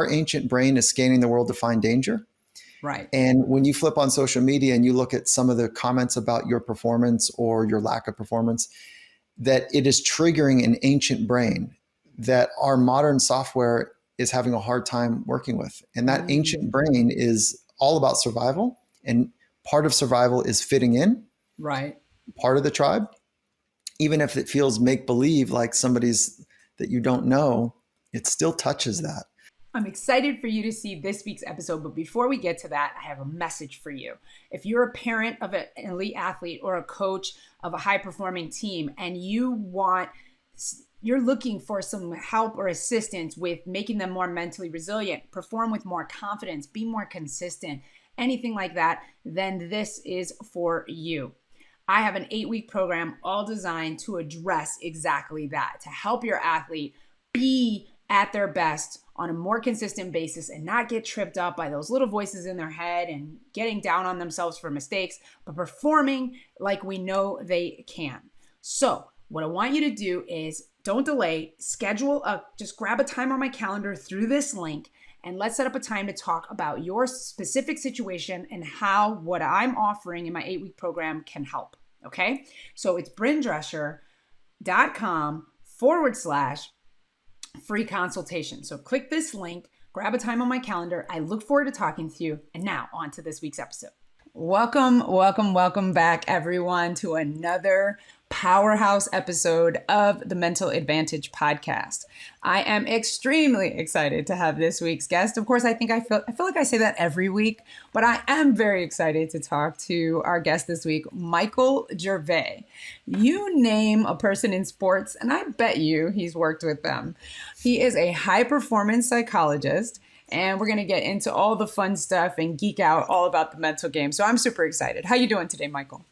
our ancient brain is scanning the world to find danger. Right. And when you flip on social media and you look at some of the comments about your performance or your lack of performance, that it is triggering an ancient brain that our modern software is having a hard time working with. And that ancient brain is all about survival. And part of survival is fitting in. Right. Part of the tribe. Even if it feels make believe, like somebody's that you don't know, it still touches that. I'm excited for you to see this week's episode, but before we get to that, I have a message for you. If you're a parent of an elite athlete or a coach of a high-performing team and you're looking for some help or assistance with making them more mentally resilient, perform with more confidence, be more consistent, anything like that, then this is for you. I have an 8-week program all designed to address exactly that, to help your athlete be at their best on a more consistent basis and not get tripped up by those little voices in their head and getting down on themselves for mistakes, but performing like we know they can. So what I want you to do is don't delay, just grab a time on my calendar through this link, and let's set up a time to talk about your specific situation and how what I'm offering in my 8-week program can help. Okay? So it's brindrescher.com/free consultation. So click this link, grab a time on my calendar. I look forward to talking to you. And now on to this week's episode. Welcome back, everyone, to another powerhouse episode of the Mental Advantage podcast. I am extremely excited to have this week's guest. Of course, I feel like I say that every week, but I am very excited to talk to our guest this week, Michael Gervais. You name a person in sports, and I bet you he's worked with them. He is a high-performance psychologist, and we're going to get into all the fun stuff and geek out all about the mental game. So I'm super excited. How you doing today, Michael?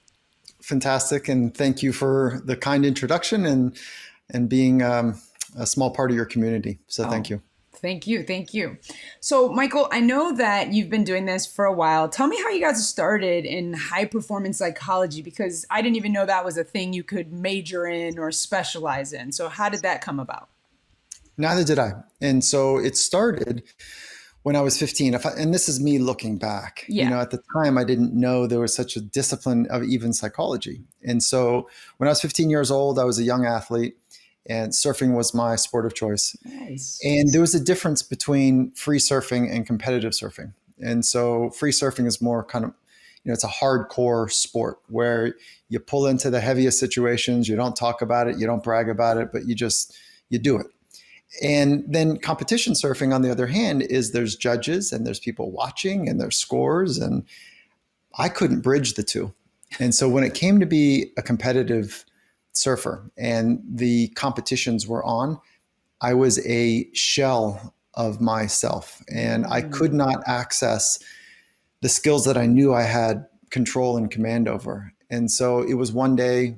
Fantastic. And thank you for the kind introduction and being a small part of your community. So thank you. Thank you. So Michael, I know that you've been doing this for a while. Tell me how you got started in high performance psychology, because I didn't even know that was a thing you could major in or specialize in. So how did that come about? Neither did I. And so it started when I was 15, and this is me looking back, at the time I didn't know there was such a discipline of even psychology. And so when I was 15 years old, I was a young athlete and surfing was my sport of choice. Nice. And there was a difference between free surfing and competitive surfing. And so free surfing is more kind of, it's a hardcore sport where you pull into the heaviest situations. You don't talk about it. You don't brag about it, but you do it. And then competition surfing, on the other hand, is there's judges and there's people watching and there's scores, and I couldn't bridge the two. And so when it came to be a competitive surfer and the competitions were on, I was a shell of myself, and I could not access the skills that I knew I had control and command over. And so it was one day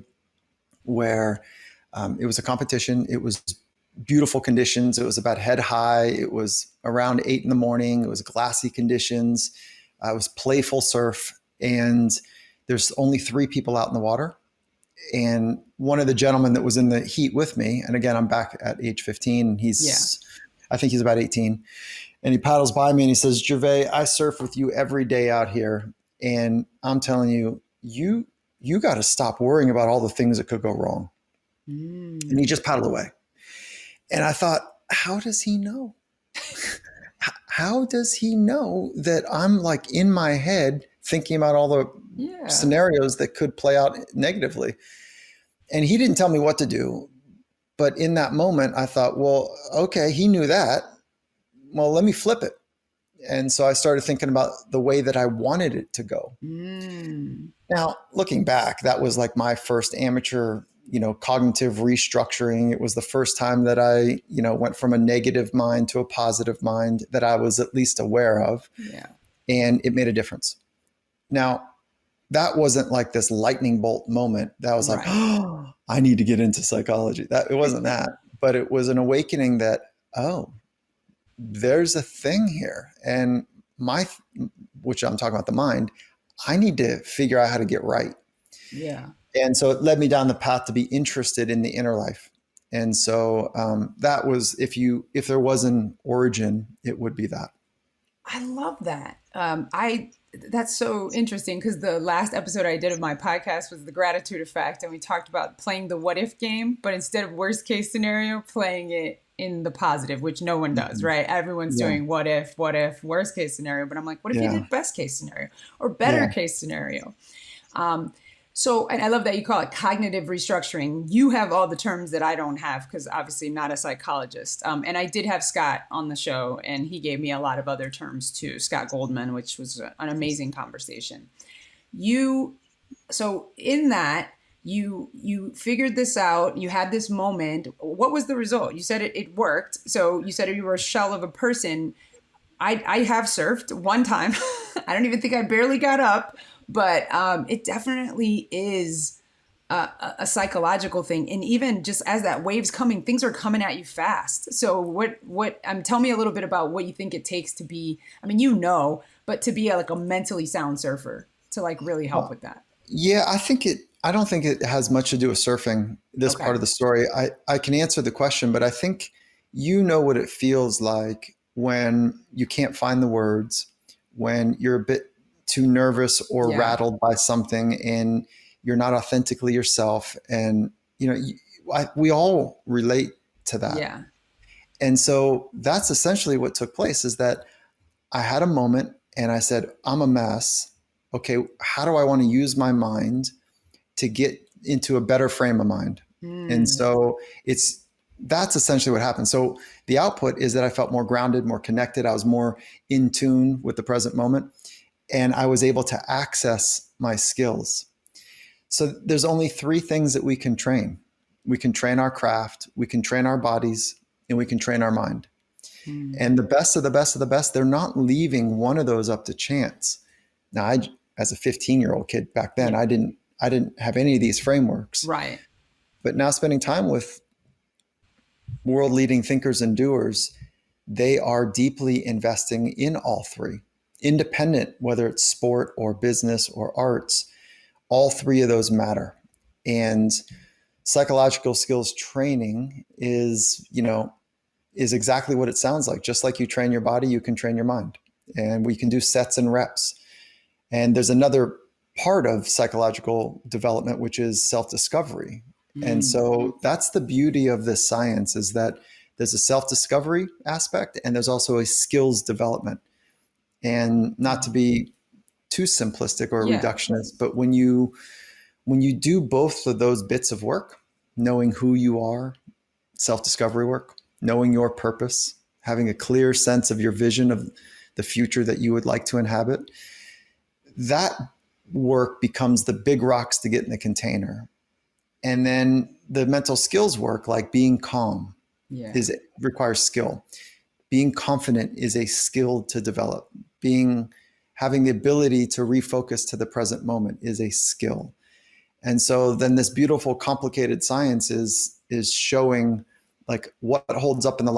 where it was a competition. It was beautiful conditions. It was about head high. It was around 8 a.m. It was glassy conditions. It was playful surf. And there's only 3 people out in the water. And one of the gentlemen that was in the heat with me, and again, I'm back at age 15. I think he's about 18. And he paddles by me and he says, "Gervais, I surf with you every day out here. And I'm telling you, you got to stop worrying about all the things that could go wrong." And he just paddled away. And I thought, how does he know? How does he know that I'm like in my head thinking about all the scenarios that could play out negatively? And he didn't tell me what to do. But in that moment, I thought, well, okay, he knew that. Well, let me flip it. And so I started thinking about the way that I wanted it to go. Now, looking back, that was like my first amateur cognitive restructuring. It was the first time that I, went from a negative mind to a positive mind that I was at least aware of. Yeah. And it made a difference. Now, that wasn't like this lightning bolt moment that was like, oh, I need to get into psychology. It wasn't that, but it was an awakening that, oh, there's a thing here. And which I'm talking about the mind, I need to figure out how to get right. Yeah. And so it led me down the path to be interested in the inner life. And so that was, if there was an origin, it would be that. I love that. That's so interesting because the last episode I did of my podcast was the gratitude effect, and we talked about playing the what if game, but instead of worst case scenario, playing it in the positive, which no one does, Mhm. right? Everyone's Yeah. doing what if, worst case scenario, but I'm like, what if you Yeah. did best case scenario or better Yeah. case scenario? Um, so, and I love that you call it cognitive restructuring. You have all the terms that I don't have because obviously not a psychologist. And I did have Scott on the show, and he gave me a lot of other terms too, Scott Goldman, which was an amazing conversation. You, so in that, you figured this out. You had this moment. What was the result? You said it worked. So you said you were a shell of a person. I have surfed one time. I don't even think I barely got up, but it definitely is a psychological thing. And even just as that wave's coming, things are coming at you fast. So tell me a little bit about what you think it takes to be, I mean, but to be like a mentally sound surfer to like really help Well, with that. yeah, I don't think it has much to do with surfing, this Okay. part of the story. I can answer the question, but I think you know what it feels like when you can't find the words, when you're a bit too nervous or Yeah. rattled by something and you're not authentically yourself. And, we all relate to that. Yeah. And so that's essentially what took place, is that I had a moment and I said, I'm a mess. Okay, how do I want to use my mind to get into a better frame of mind? And Mm, so that's essentially what happened. So the output is that I felt more grounded, more connected. I was more in tune with the present moment, and I was able to access my skills. So there's only three things that we can train. We can train our craft, we can train our bodies, and we can train our mind. mm, And the best of the best of the best, they're not leaving one of those up to chance. Now, as a 15-year-old kid back then, yeah. I didn't have any of these frameworks. Right. But now, spending time with world leading thinkers and doers, they are deeply investing in all three, independent, whether it's sport or business or arts. All three of those matter. And psychological skills training is exactly what it sounds like. Just like you train your body, you can train your mind. And we can do sets and reps. And there's another part of psychological development, which is self-discovery. And Mm, so that's the beauty of this science, is that there's a self-discovery aspect and there's also a skills development. And not to be too simplistic or yeah. reductionist, but when you do both of those bits of work, knowing who you are, self-discovery work, knowing your purpose, having a clear sense of your vision of the future that you would like to inhabit, that work becomes the big rocks to get in the container. And then the mental skills work, like being calm, Yeah. is requires skill. Being confident is a skill to develop. Having the ability to refocus to the present moment is a skill. And so then this beautiful, complicated science is showing like what holds up in the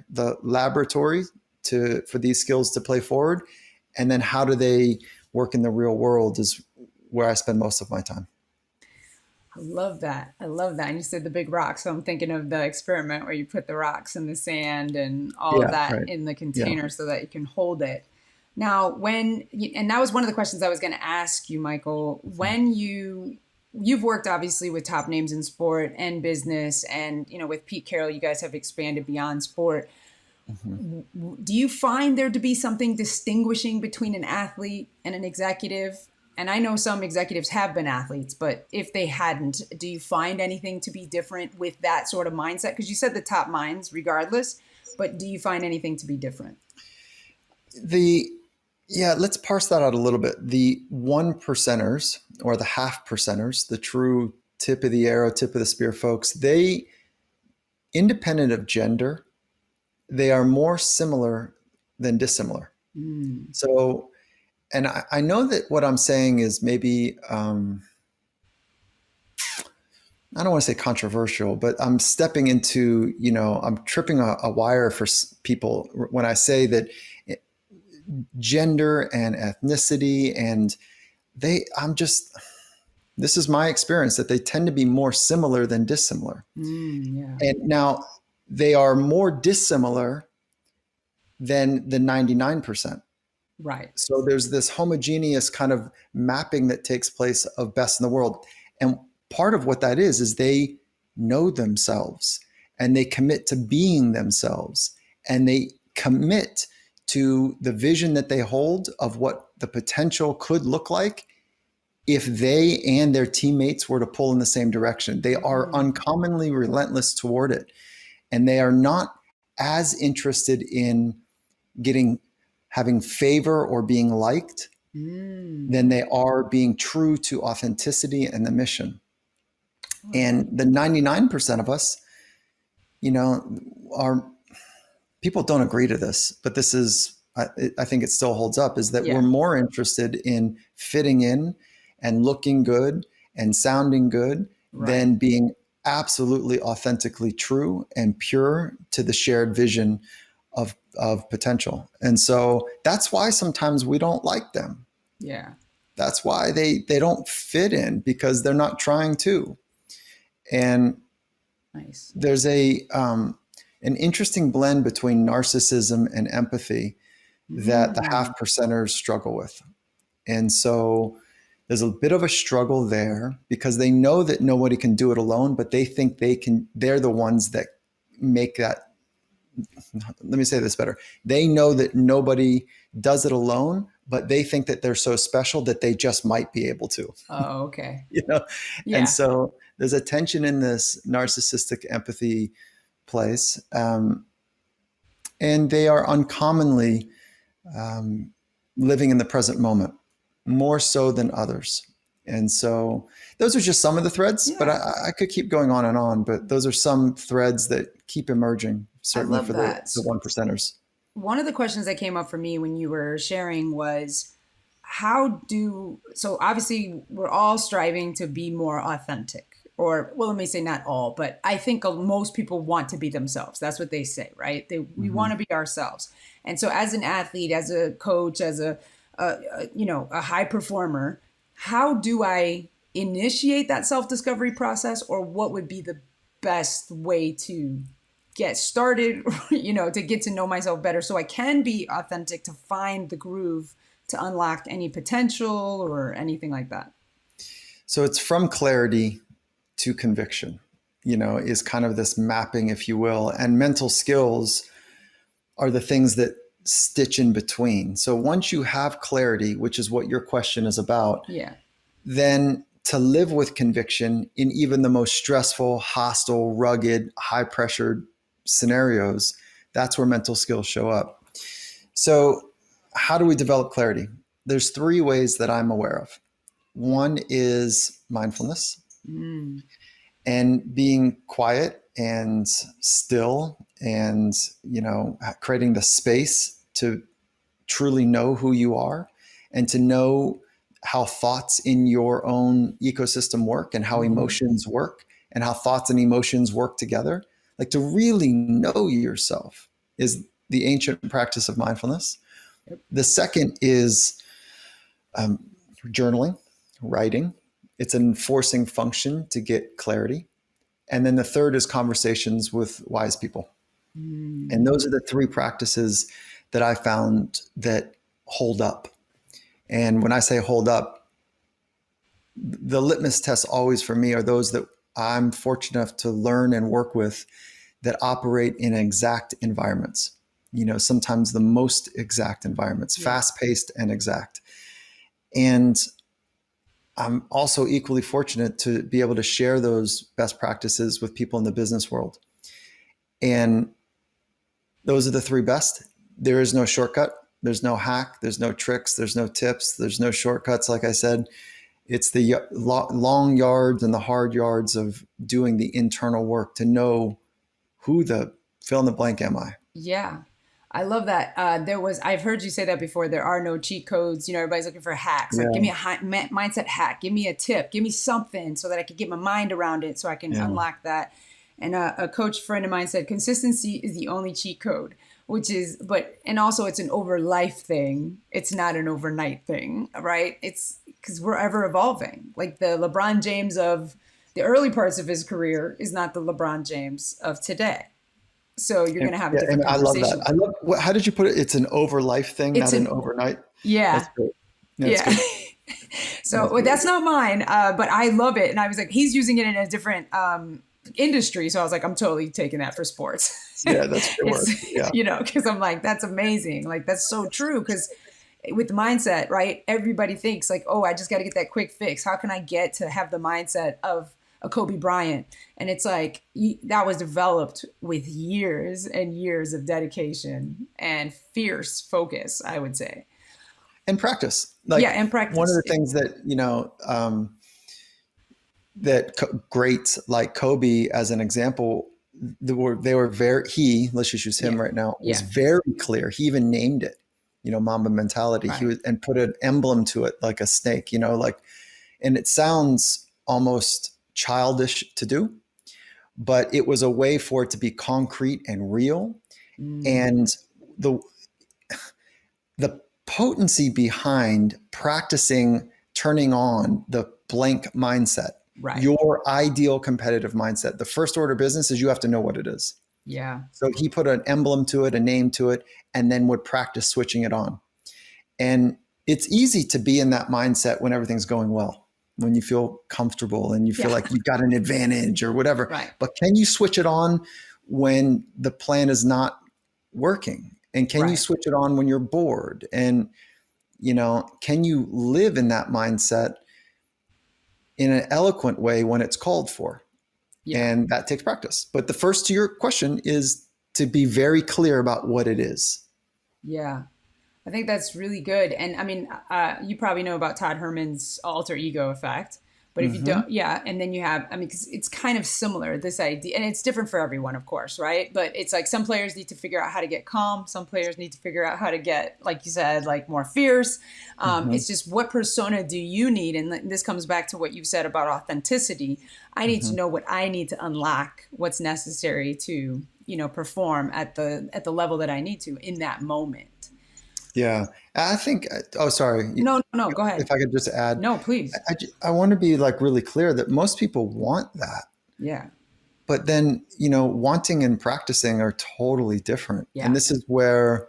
the laboratory for these skills to play forward, and then how do they work in the real world is where I spend most of my time. I love that. I love that. And you said the big rocks. So I'm thinking of the experiment where you put the rocks in the sand and all of Yeah, that right. in the Yeah. container so that you can hold it. Now, and that was one of the questions I was going to ask you, Michael, you've worked obviously with top names in sport and business, and with Pete Carroll, you guys have expanded beyond sport. Mhm. Do you find there to be something distinguishing between an athlete and an executive? And I know some executives have been athletes, but if they hadn't, do you find anything to be different with that sort of mindset? Because you said the top minds, regardless, but do you find anything to be different? The Yeah, let's parse that out a little bit. The one percenters or the half percenters, the true tip of the arrow, tip of the spear folks, they, independent of gender, they are more similar than dissimilar. Mm, So, and I know that what I'm saying is maybe, I don't want to say controversial, but I'm stepping into, I'm tripping a wire for people when I say that gender and ethnicity and I'm just, This is my experience, that they tend to be more similar than dissimilar. Yeah. And now they are more dissimilar than the 99%. Right. So there's this homogeneous kind of mapping that takes place of best in the world. And part of what that is they know themselves and they commit to being themselves and they commit to the vision that they hold of what the potential could look like if they and their teammates were to pull in the same direction. They are uncommonly relentless toward it. And they are not as interested in having favor or being liked than they are being true to authenticity and the mission. And the 99% of us, are people don't agree to this, but this is, I think it still holds up, is that Yeah. we're more interested in fitting in and looking good and sounding good than being absolutely authentically true and pure to the shared vision of potential. And so that's why sometimes we don't like them. Yeah. That's why they don't fit in, because they're not trying to. And Nice. there's an interesting blend between narcissism and empathy that the half percenters struggle with. And so there's a bit of a struggle there because they know that nobody can do it alone, but they think they're the ones that make that. Let me say this better. They know that nobody does it alone, but they think that they're so special that they just might be able to. Oh, okay. Yeah. And so there's a tension in this narcissistic empathy place. And they are uncommonly living in the present moment, more so than others. And so those are just some of the threads, but I could keep going on and on, but those are some threads that keep emerging, certainly for the one percenters. One of the questions that came up for me when you were sharing was, so obviously we're all striving to be more authentic, or, well, let me say not all, but I think most people want to be themselves. That's what they say, right? We want to be ourselves. And so as an athlete, as a coach, as a high performer, how do I initiate that self-discovery process, or what would be the best way to get started, to get to know myself better so I can be authentic, to find the groove, to unlock any potential or anything like that? So it's from clarity to conviction, is kind of this mapping, if you will. And mental skills are the things that stitch in between. So once you have clarity, which is what your question is about, then to live with conviction in even the most stressful, hostile, rugged, high-pressured scenarios, that's where mental skills show up. So how do we develop clarity? There's 3 ways that I'm aware of. One is mindfulness and being quiet and still and, creating the space to truly know who you are and to know how thoughts in your own ecosystem work and how emotions work and how thoughts and emotions work together. Like, to really know yourself is the ancient practice of mindfulness. The second is journaling, writing. It's an enforcing function to get clarity. And then the third is conversations with wise people. And those are the 3 practices that I found that hold up. And when I say hold up, the litmus tests always for me are those that I'm fortunate enough to learn and work with that operate in exact environments. Sometimes the most exact environments, fast-paced and exact. And I'm also equally fortunate to be able to share those best practices with people in the business world. And those are the 3 best. There is no shortcut. There's no hack. There's no tricks. There's no tips. There's no shortcuts. Like I said, it's the long yards and the hard yards of doing the internal work to know who the fill in the blank am I. Yeah. I love that. I've heard you say that before. There are no cheat codes. Everybody's looking for hacks. Like, give me a mindset hack. Give me a tip. Give me something so that I can get my mind around it so I can unlock that. And a coach friend of mine said, consistency is the only cheat code, and also it's an over life thing. It's not an overnight thing, right? It's because we're ever evolving. Like the LeBron James of the early parts of his career is not the LeBron James of today. So you're going to have a Yeah, different and I love that. conversation. I love how did you put it? It's an over life thing, It's not an an, overnight. That's yeah, great. Yeah, that's yeah. good. So That's well, really that's good. not mine, but I love it. And I was like, he's using it in a different industry. So I was like, I'm totally taking that for sports. Yeah, that's good It's, work. Yeah. because I'm like, that's amazing. Like, that's so true. Because with mindset, right? Everybody thinks like, oh, I just got to get that quick fix. How can I get to have the mindset of a Kobe Bryant? And it's like that was developed with years and years of dedication and fierce focus, I would say. And practice. Yeah, Like and one of practice. the things that, greats like Kobe, as an example, they were very, let's just use Yeah, him right now, was yeah, very clear. He even named it, Mamba mentality. He right. was, and put an emblem to it, like a snake, like, and it sounds almost childish to do, but it was a way for it to be concrete and real. Mm, And the the potency behind practicing turning on the blank mindset, right. your ideal competitive mindset. The first order of business is you have to know what it is. Yeah. So he put an emblem to it, a name to it, and then would practice switching it on. And it's easy to be in that mindset when everything's going well, when you feel comfortable and you feel Yeah. like you've got an advantage or whatever. Right. But can you switch it on when the plan is not working? And can you Right. switch it on when you're bored? And, can you live in that mindset in an eloquent way when it's called for? Yeah. And that takes practice. But the first to your question is to be very clear about what it is. Yeah. I think that's really good. And I mean, you probably know about Todd Herman's alter ego effect. But if you Mm-hmm. don't, yeah. And then you have, I mean, because it's kind of similar, this idea, and it's different for everyone, of course, right? But it's like some players need to figure out how to get calm. Some players need to figure out how to get, like you said, like more fierce. Mm-hmm. It's just what persona do you need? And this comes back to what you said about authenticity. I need to Mm-hmm. know what I need to unlock, what's necessary to, perform at the level that I need to in that moment. Yeah. I think, oh, sorry. No, no, no. Go ahead. If I could just add, No, please. I want to be like really clear that most people want that. Yeah. But then, wanting and practicing are totally different. And Yeah. this is where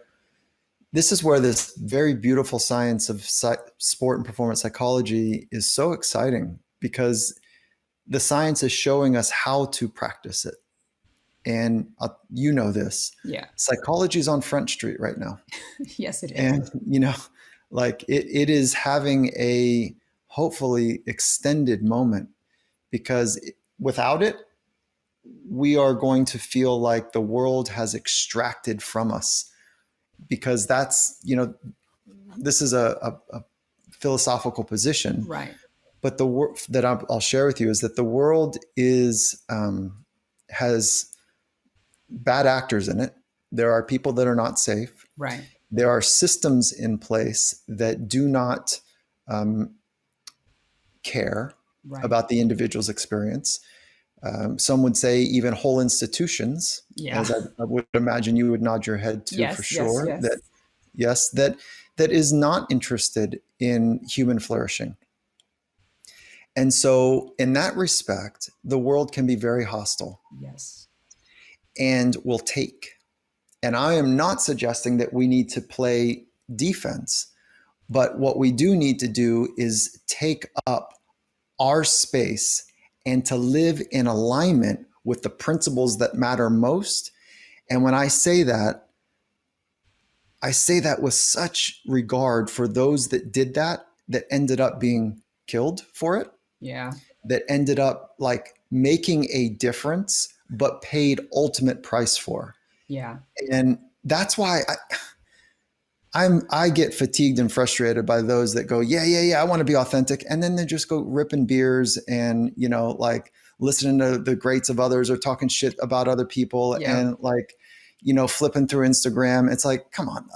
this very beautiful science of sport and performance psychology is so exciting, because the science is showing us how to practice it. And this Yeah. psychology is on Front Street right now. Yes, it is. And, like it is having a hopefully extended moment, because without it, we are going to feel like the world has extracted from us, because that's, this is a philosophical position, Right. but the word that I'll share with you is that the world has bad actors in it. There are people that are not safe. Right. There are systems in place that do not care Right. about the individual's experience. Some would say even whole institutions, Yeah. as I would imagine you would nod your head to for Yes, yes, sure, that yes. yes, that is not interested in human flourishing. And so in that respect, the world can be very hostile Yes. and will take. And I am not suggesting that we need to play defense, but what we do need to do is take up our space and to live in alignment with the principles that matter most. And when I say that with such regard for those that did that ended up being killed for it, Yeah. that ended up like making a difference, but paid ultimate price for. Yeah. And that's why I get fatigued and frustrated by those that go, yeah, I want to be authentic. And then they just go ripping beers and, like listening to the greats of others or talking shit about other people Yeah. and like, flipping through Instagram. It's like, come on.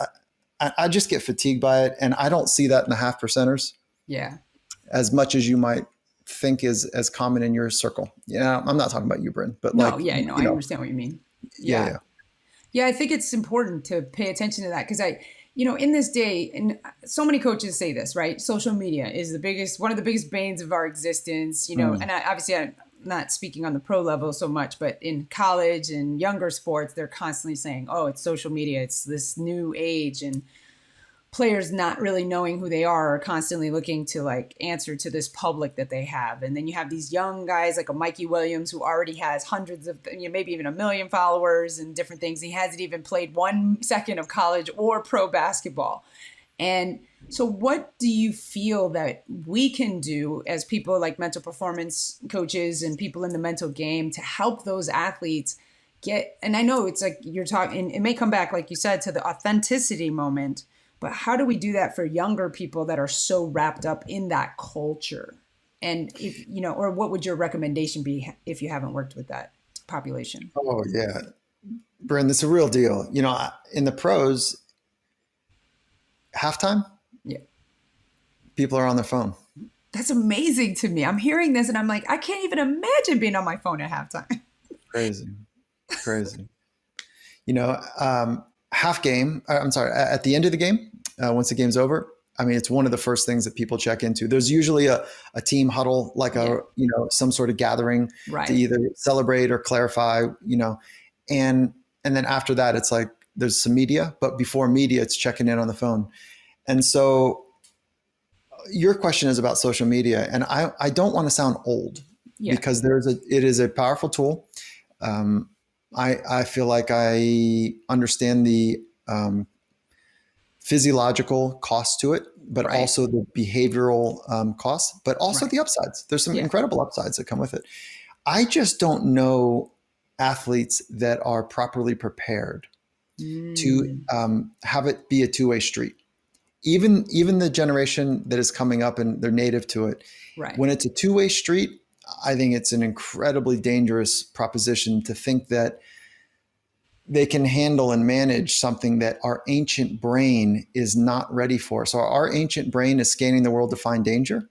I just get fatigued by it. And I don't see that in the half percenters Yeah. as much as you might think is as common in your circle. Yeah. I'm not talking about you, Bryn, but No, like, yeah, no, I understand what you mean. yeah, Yeah. yeah. Yeah, I think it's important to pay attention to that because In this day, and so many coaches say this, right? Social media is one of the biggest banes of our existence, Mm. and obviously I'm not speaking on the pro level so much, but in college and younger sports, they're constantly saying, oh, it's social media, it's this new age. And players not really knowing who they are constantly looking to like answer to this public that they have. And then you have these young guys like a Mikey Williams who already has hundreds of, maybe even 1 million followers and different things. He hasn't even played 1 second of college or pro basketball. And so what do you feel that we can do as people like mental performance coaches and people in the mental game to help those athletes get, and I know it's like you're talking, it may come back, like you said, to the authenticity moment, but how do we do that for younger people that are so wrapped up in that culture? And if, or what would your recommendation be if you haven't worked with that population? Oh yeah, Bryn, it's a real deal. In the pros, halftime, Yeah. people are on their phone. That's amazing to me. I'm hearing this and I'm like, I can't even imagine being on my phone at halftime. Crazy, crazy. Half game. I'm sorry. At the end of the game, once the game's over, I mean, it's one of the first things that people check into. There's usually a team huddle, like some sort of gathering to Right. either celebrate or clarify, and then after that, it's like there's some media, but before media, it's checking in on the phone. And so your question is about social media, and I don't want to sound old Yeah. because it is a powerful tool. I feel like I understand the physiological cost to it, but Right. also the behavioral costs, but also Right. the upsides. There's some Yeah. incredible upsides that come with it. I just don't know athletes that are properly prepared to Mm. have it be a two-way street. Even the generation that is coming up and they're native to it, Right. when it's a two-way street, I think it's an incredibly dangerous proposition to think that they can handle and manage something that our ancient brain is not ready for. So our ancient brain is scanning the world to find danger.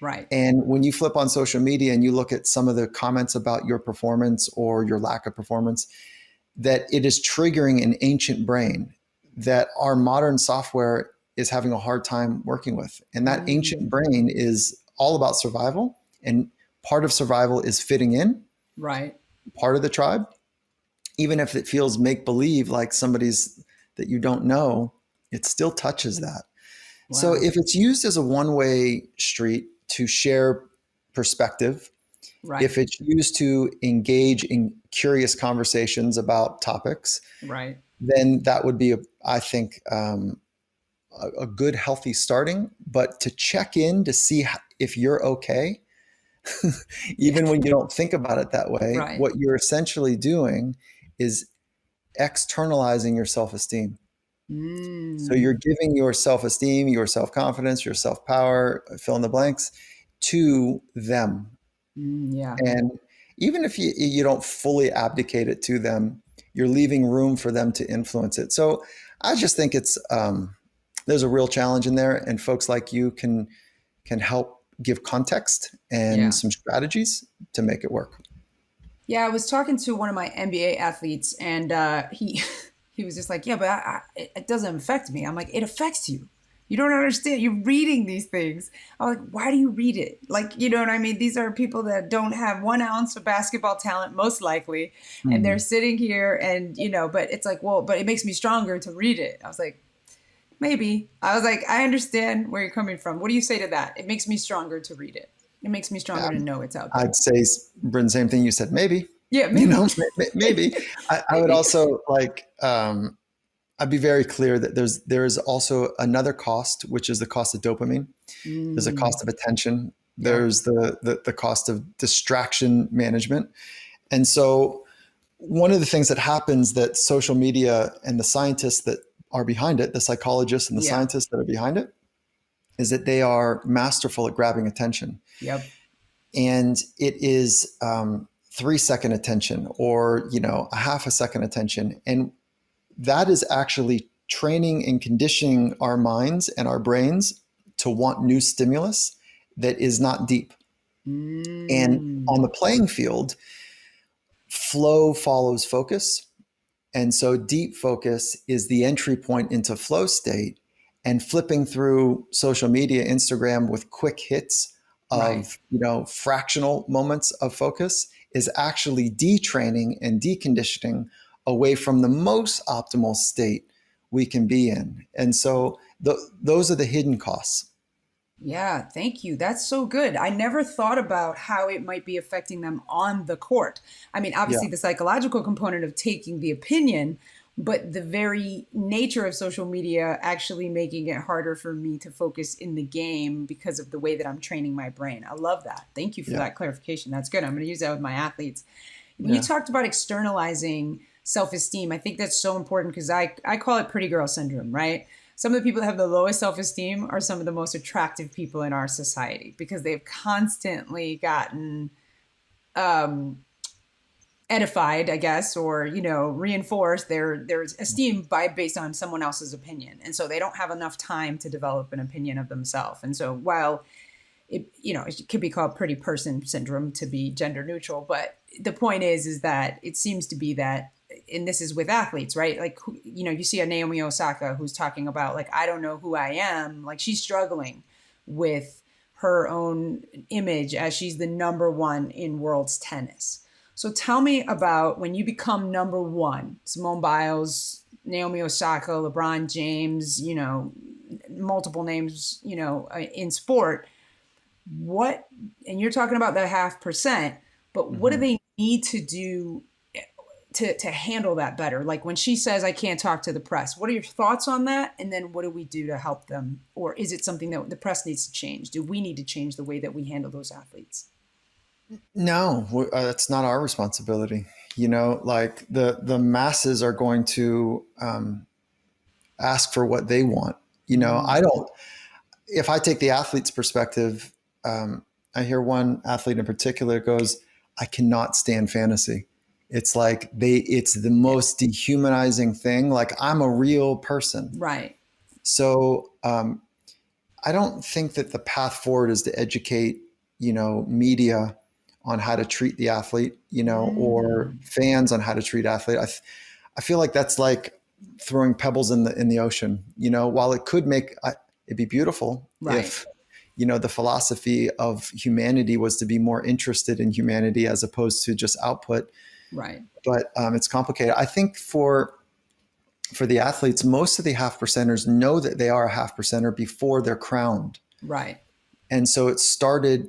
Right. And when you flip on social media and you look at some of the comments about your performance or your lack of performance, that it is triggering an ancient brain that our modern software is having a hard time working with. And that ancient Mm. brain is all about survival. And part of survival is fitting in, Right. part of the tribe, even if it feels make believe like somebody's that you don't know, it still touches that. So Wow. if it's used as a one-way street to share perspective, Right. if it's used to engage in curious conversations about topics, Right. then that would be, I think, a good, healthy starting. But to check in to see if you're okay, Yeah. even when you don't think about it that way, Right. what you're essentially doing is externalizing your self-esteem. So Mm. you're giving your self-esteem, your self-confidence, your self-power, fill in the blanks, to them. Yeah. And even if you don't fully abdicate it to them, you're leaving room for them to influence it. So I just think it's there's a real challenge in there, and folks like you can help give context and Yeah. some strategies to make it work. Yeah, I was talking to one of my NBA athletes, and he he was just like, "Yeah, but it doesn't affect me." I'm like, "It affects you. You don't understand. You're reading these things." I'm like, "Why do you read it? Like, you know what I mean? These are people that don't have 1 ounce of basketball talent, most likely, and they're Mm. sitting here, and but it's like, well, but it makes me stronger to read it." I was like, "Maybe." I was like, "I understand where you're coming from. What do you say to that? It makes me stronger to read it. It makes me stronger to know it's out there." I'd say, Bryn, same thing you said. Maybe, Yeah, maybe, maybe. I would maybe. also like. I'd be very clear that there is also another cost, which is the cost of dopamine. There's a Mm. cost of attention. Yep. There's the cost of distraction management. And so one of the things that happens that social media and the scientists that are behind it, the psychologists and the Yeah. scientists that are behind it, is that they are masterful at grabbing attention. Yep. And it is 3 second attention or, a half a second attention. And that is actually training and conditioning our minds and our brains to want new stimulus that is not deep. And on Mm. the playing field, flow follows focus. And so deep focus is the entry point into flow state, and flipping through social media, Instagram with quick hits Right. of, fractional moments of focus is actually detraining and deconditioning away from the most optimal state we can be in. And so those are the hidden costs. Yeah, thank you. That's so good. I never thought about how it might be affecting them on the court. I mean, Yeah. obviously, the psychological component of taking the opinion, but the very nature of social media actually making it harder for me to focus in the game because of the way that I'm training my brain. I love that. Thank you for Yeah. that clarification. That's good. I'm going to use that with my athletes. When you Yeah. talked about externalizing self-esteem, I think that's so important because I call it pretty girl syndrome, right? Some of the people that have the lowest self-esteem are some of the most attractive people in our society because they've constantly gotten um, edified, I guess, or reinforced their esteem by based on someone else's opinion, and so they don't have enough time to develop an opinion of themselves. And so while it could be called pretty person syndrome to be gender neutral, but the point is that it seems to be that, and this is with athletes, right? Like, you see a Naomi Osaka who's talking about, like, I don't know who I am. Like, she's struggling with her own image as she's the number one in world's tennis. So tell me about when you become number one, Simone Biles, Naomi Osaka, LeBron James, multiple names, in sport. What, and you're talking about the 0.5%, but what do Mhm. they need to do to handle that better? Like when she says, I can't talk to the press, what are your thoughts on that? And then what do we do to help them? Or is it something that the press needs to change? Do we need to change the way that we handle those athletes? No, it's not our responsibility. Like the masses are going to ask for what they want. I Mm, don't. If I take the athlete's perspective, I hear one athlete in particular goes, "I cannot stand fantasy. It's like it's the yeah, most dehumanizing thing. Like I'm a real person." right. So I don't think that the path forward is to educate, media on how to treat the athlete, or Mm, fans on how to treat athlete. I feel like that's like throwing pebbles in the ocean. While it could it'd be beautiful right, if the philosophy of humanity was to be more interested in humanity as opposed to just output. right, But it's complicated. I think for the athletes, most of the half percenters know that they are a half percenter before they're crowned. right, And so it started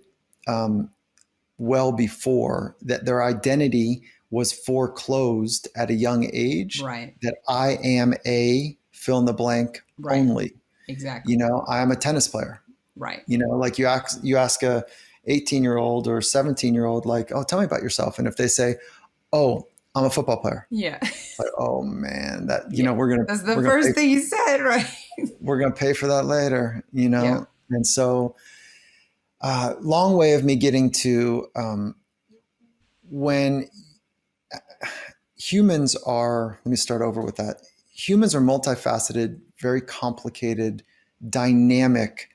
well before that. Their identity was foreclosed at a young age, right, that I am a fill in the blank right. only. Exactly. I am a tennis player. Right. Like you ask a 18-year-old or 17-year-old, like, oh, tell me about yourself. And if they say, oh, I'm a football player, Yeah. like, oh man, that, Yeah. we're gonna That's the we're gonna pay first thing you said, right? we're gonna pay for that later. Yeah. And so long way of me getting to when humans are, let me start over with that. Humans are multifaceted, very complicated, dynamic,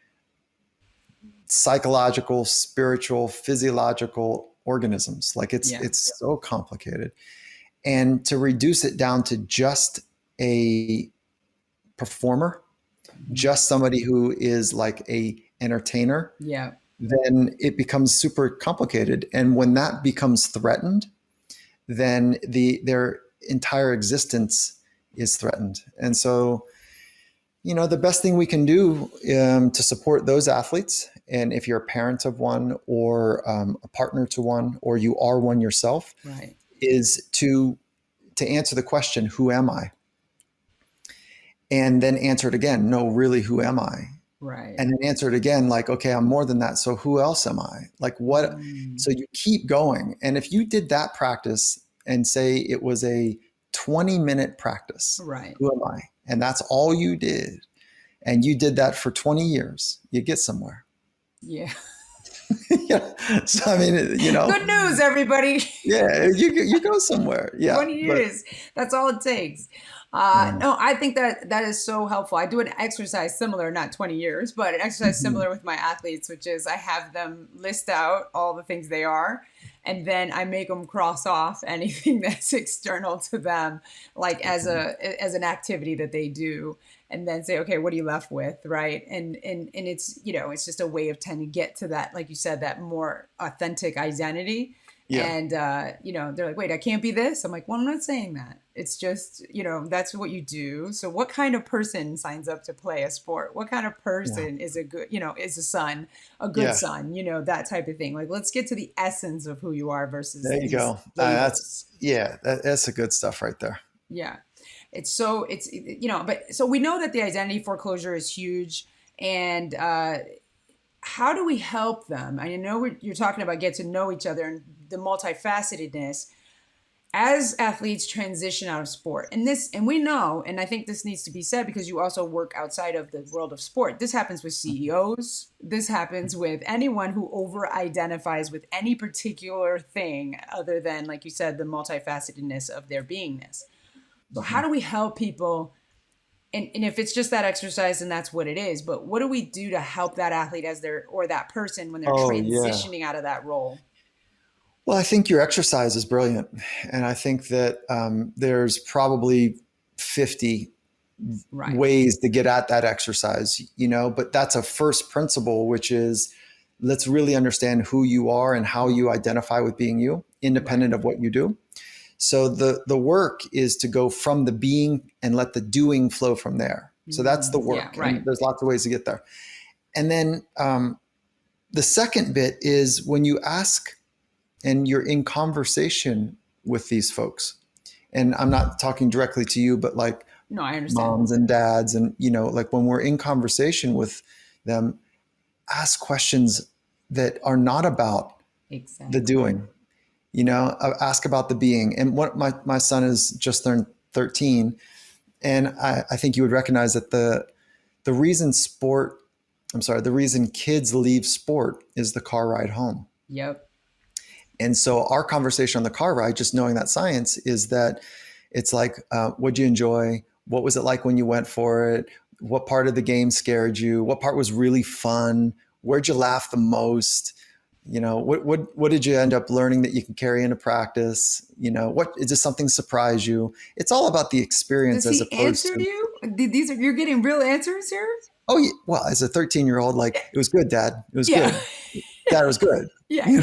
psychological, spiritual, physiological organisms. Like it's Yeah. it's so complicated. And to reduce it down to just a performer, Mhm. just somebody who is like a entertainer, Yeah. then it becomes super complicated. And when that becomes threatened, then their entire existence is threatened. And so, the best thing we can do to support those athletes, and if you're a parent of one or a partner to one, or you are one yourself, Right. is to answer the question, who am I? And then answer it again, no, really, who am I? Right. And then answer it again, like, okay, I'm more than that. So who else am I? Like what? Mm. So you keep going. And if you did that practice and say it was a 20-minute practice, Right. who am I? And that's all you did. And you did that for 20 years, you get somewhere. Yeah. Yeah. So, I mean, Good news, everybody. yeah, you go somewhere. Yeah. 20 But years. That's all it takes. yeah. No, I think that is so helpful. I do an exercise similar, not 20 years, but an exercise Mhm. similar with my athletes, which is I have them list out all the things they are. and then I make them cross off anything that's external to them, like as an activity that they do, and then say, okay, what are you left with, right? And it's, it's just a way of trying to get to that, like you said, that more authentic identity. Yeah. And they're like, wait, I can't be this. I'm like, well, I'm not saying that. It's just, that's what you do. So what kind of person signs up to play a sport? What kind of Yeah. person is a good, is a son, a good Yeah. son, that type of thing. Like, let's get to the essence of who you are versus There you these go. labels. That's the good stuff right there. Yeah. But so we know that the identity foreclosure is huge. And how do we help them? I know you're talking about get to know each other and the multifacetedness as athletes transition out of sport. And we know, and I think this needs to be said because you also work outside of the world of sport. This happens with CEOs. This happens with anyone who over identifies with any particular thing other than, like you said, the multifacetedness of their beingness. So how do we help people? And if it's just that exercise, then that's what it is. But what do we do to help that athlete or that person when they're Oh, yeah. transitioning out of that role? Well, I think your exercise is brilliant. And I think that there's probably 50 Right. ways to get at that exercise, but that's a first principle, which is let's really understand who you are and how you identify with being you, Right. independent of what you do. So the work is to go from the being and let the doing flow from there. So that's the Yeah. work. Right. And there's lots of ways to get there. And then the second bit is when you ask and you're in conversation with these folks, and I'm not talking directly to you, but like No, I understand. moms and dads, and like when we're in conversation with them, ask questions that are not about the Exactly. doing. Ask about the being. And what my son has just turned 13, and I think you would recognize that the reason the reason kids leave sport is the car ride home. Yep. And so our conversation on the car ride, just knowing that science, is that it's like, what'd you enjoy? What was it like when you went for it? What part of the game scared you? What part was really fun? Where'd you laugh the most? What did you end up learning that you can carry into practice? What is this something surprise you? It's all about the experience Does as he opposed answer to, you? You're getting real answers here? oh, yeah, well, as a 13-year-old, like, it was good, Dad. It was Yeah. good. Dad, it was good. Yeah. you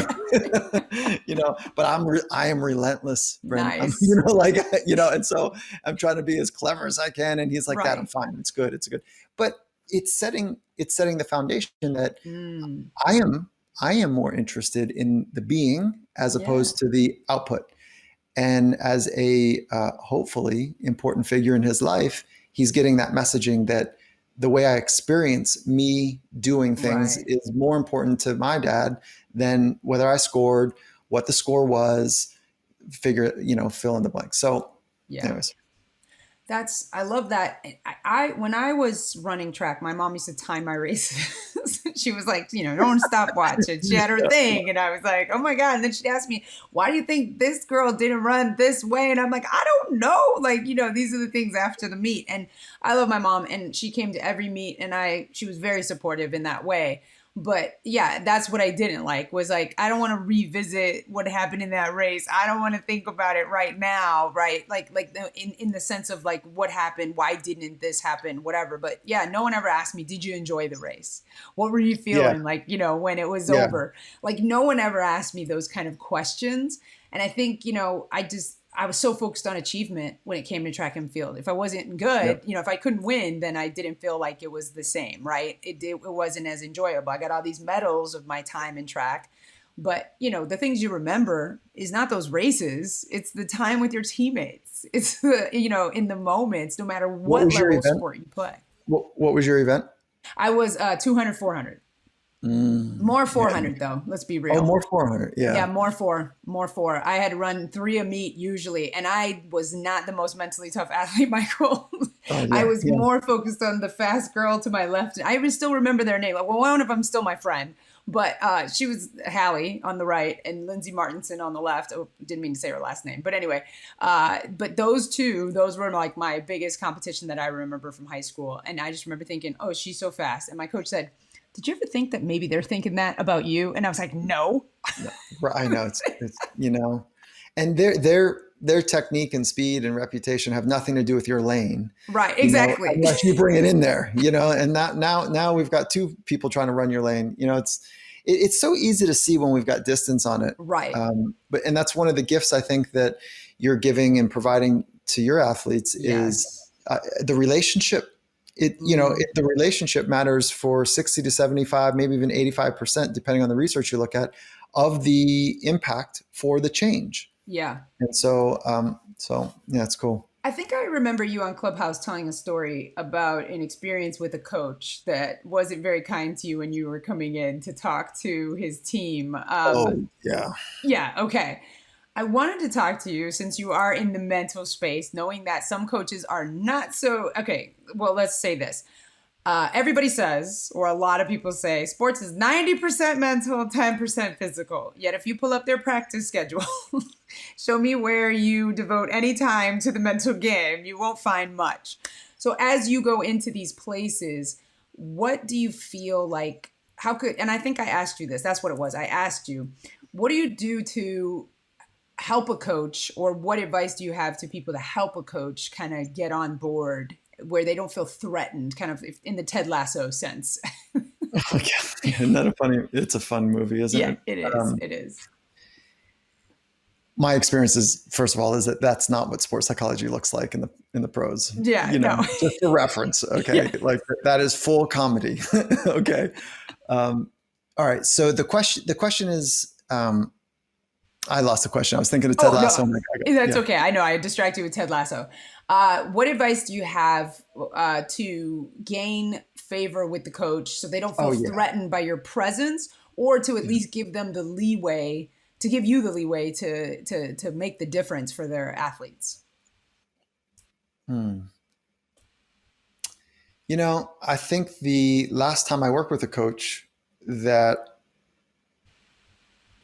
Yeah. know, but I am relentless, Bryn. Nice. Like, and so I'm trying to be as clever as I can. And he's like, Dad, I'm Right. fine. It's good. It's good. But it's setting the foundation that Mm. I am, I am more interested in the being as Yeah. opposed to the output. And as a hopefully important figure in his life, he's getting that messaging that the way I experience me doing things Right. is more important to my dad than whether I scored, what the score was, fill in the blank. So, Yeah. anyways, I love that. When I was running track, my mom used to time my races. She was like, don't stop watching. She had her thing. And I was like, oh my God. And then she'd ask me, why do you think this girl didn't run this way? And I'm like, I don't know. Like, these are the things after the meet. And I love my mom, and she came to every meet, and she was very supportive in that way. But yeah, that's what I didn't like, was like, I don't want to revisit what happened in that race. I don't want to think about it right now, right? In the sense of like, what happened? Why didn't this happen? Whatever. But yeah, no one ever asked me, did you enjoy the race? What were you yeah, feeling like, when it was yeah, over? Like, no one ever asked me those kind of questions. And I think, I was so focused on achievement when it came to track and field. If I wasn't good, yep, if I couldn't win, then I didn't feel like it was the same, right? It wasn't as enjoyable. I got all these medals of my time in track. But, the things you remember is not those races. It's the time with your teammates. It's in the moments, no matter What what was your level of event? sport you play. What was your event? I was 200, 400. More Yeah. 400, though. Let's be Oh, real. more 400. Yeah, Yeah. more four. I had run three a meet usually, and I was not the most mentally tough athlete, Michael. Oh, I yeah. was Yeah. more focused on the fast girl to my left. I even still remember their name. Like, well, one of them still my friend, but she was Hallie on the right and Lindsay Martinson on the left. Oh, didn't mean to say her last name, but anyway. But those were like my biggest competition that I remember from high school, and I just remember thinking, oh, she's so fast. And my coach said, Did you ever think that maybe they're thinking that about you? And I was like, no. No, I know it's and their technique and speed and reputation have nothing to do with your lane, Right, exactly. unless you bring it in there, and that now we've got two people trying to run your lane. It's so easy to see when we've got distance on it. Right. And that's one of the gifts I think that you're giving and providing to your athletes is Yes. the relationship. The relationship matters for 60 to 75, maybe even 85%, depending on the research you look at, of the impact for the change. Yeah. And so yeah, it's cool. I think I remember you on Clubhouse telling a story about an experience with a coach that wasn't very kind to you when you were coming in to talk to his team. Oh, yeah. Yeah, okay. I wanted to talk to you since you are in the mental space, knowing that some coaches are not so. Okay, well, let's say this. Everybody says, or a lot of people say, sports is 90% mental, 10% physical. Yet if you pull up their practice schedule, show me where you devote any time to the mental game, you won't find much. So as you go into these places, what do you feel like? And I think I asked you this, that's what it was. I asked you, what do you do to help a coach, or what advice do you have to people to help a coach kind of get on board where they don't feel threatened, kind of in the Ted Lasso sense? Yeah, isn't that it's a fun movie, isn't Yeah, it? it is. It is. My experience is, first of all, is that that's not what sports psychology looks like in the pros. Yeah, no. Just for reference, okay? Yeah. Like that is full comedy, okay? All right. So the question is, I lost the question. I was thinking of Ted Oh, Lasso. no, that's okay. I know I distracted you with Ted Lasso. What advice do you have to gain favor with the coach so they don't feel threatened by your presence, or to at least give them the leeway, to give you the leeway to make the difference for their athletes? I think the last time I worked with a coach that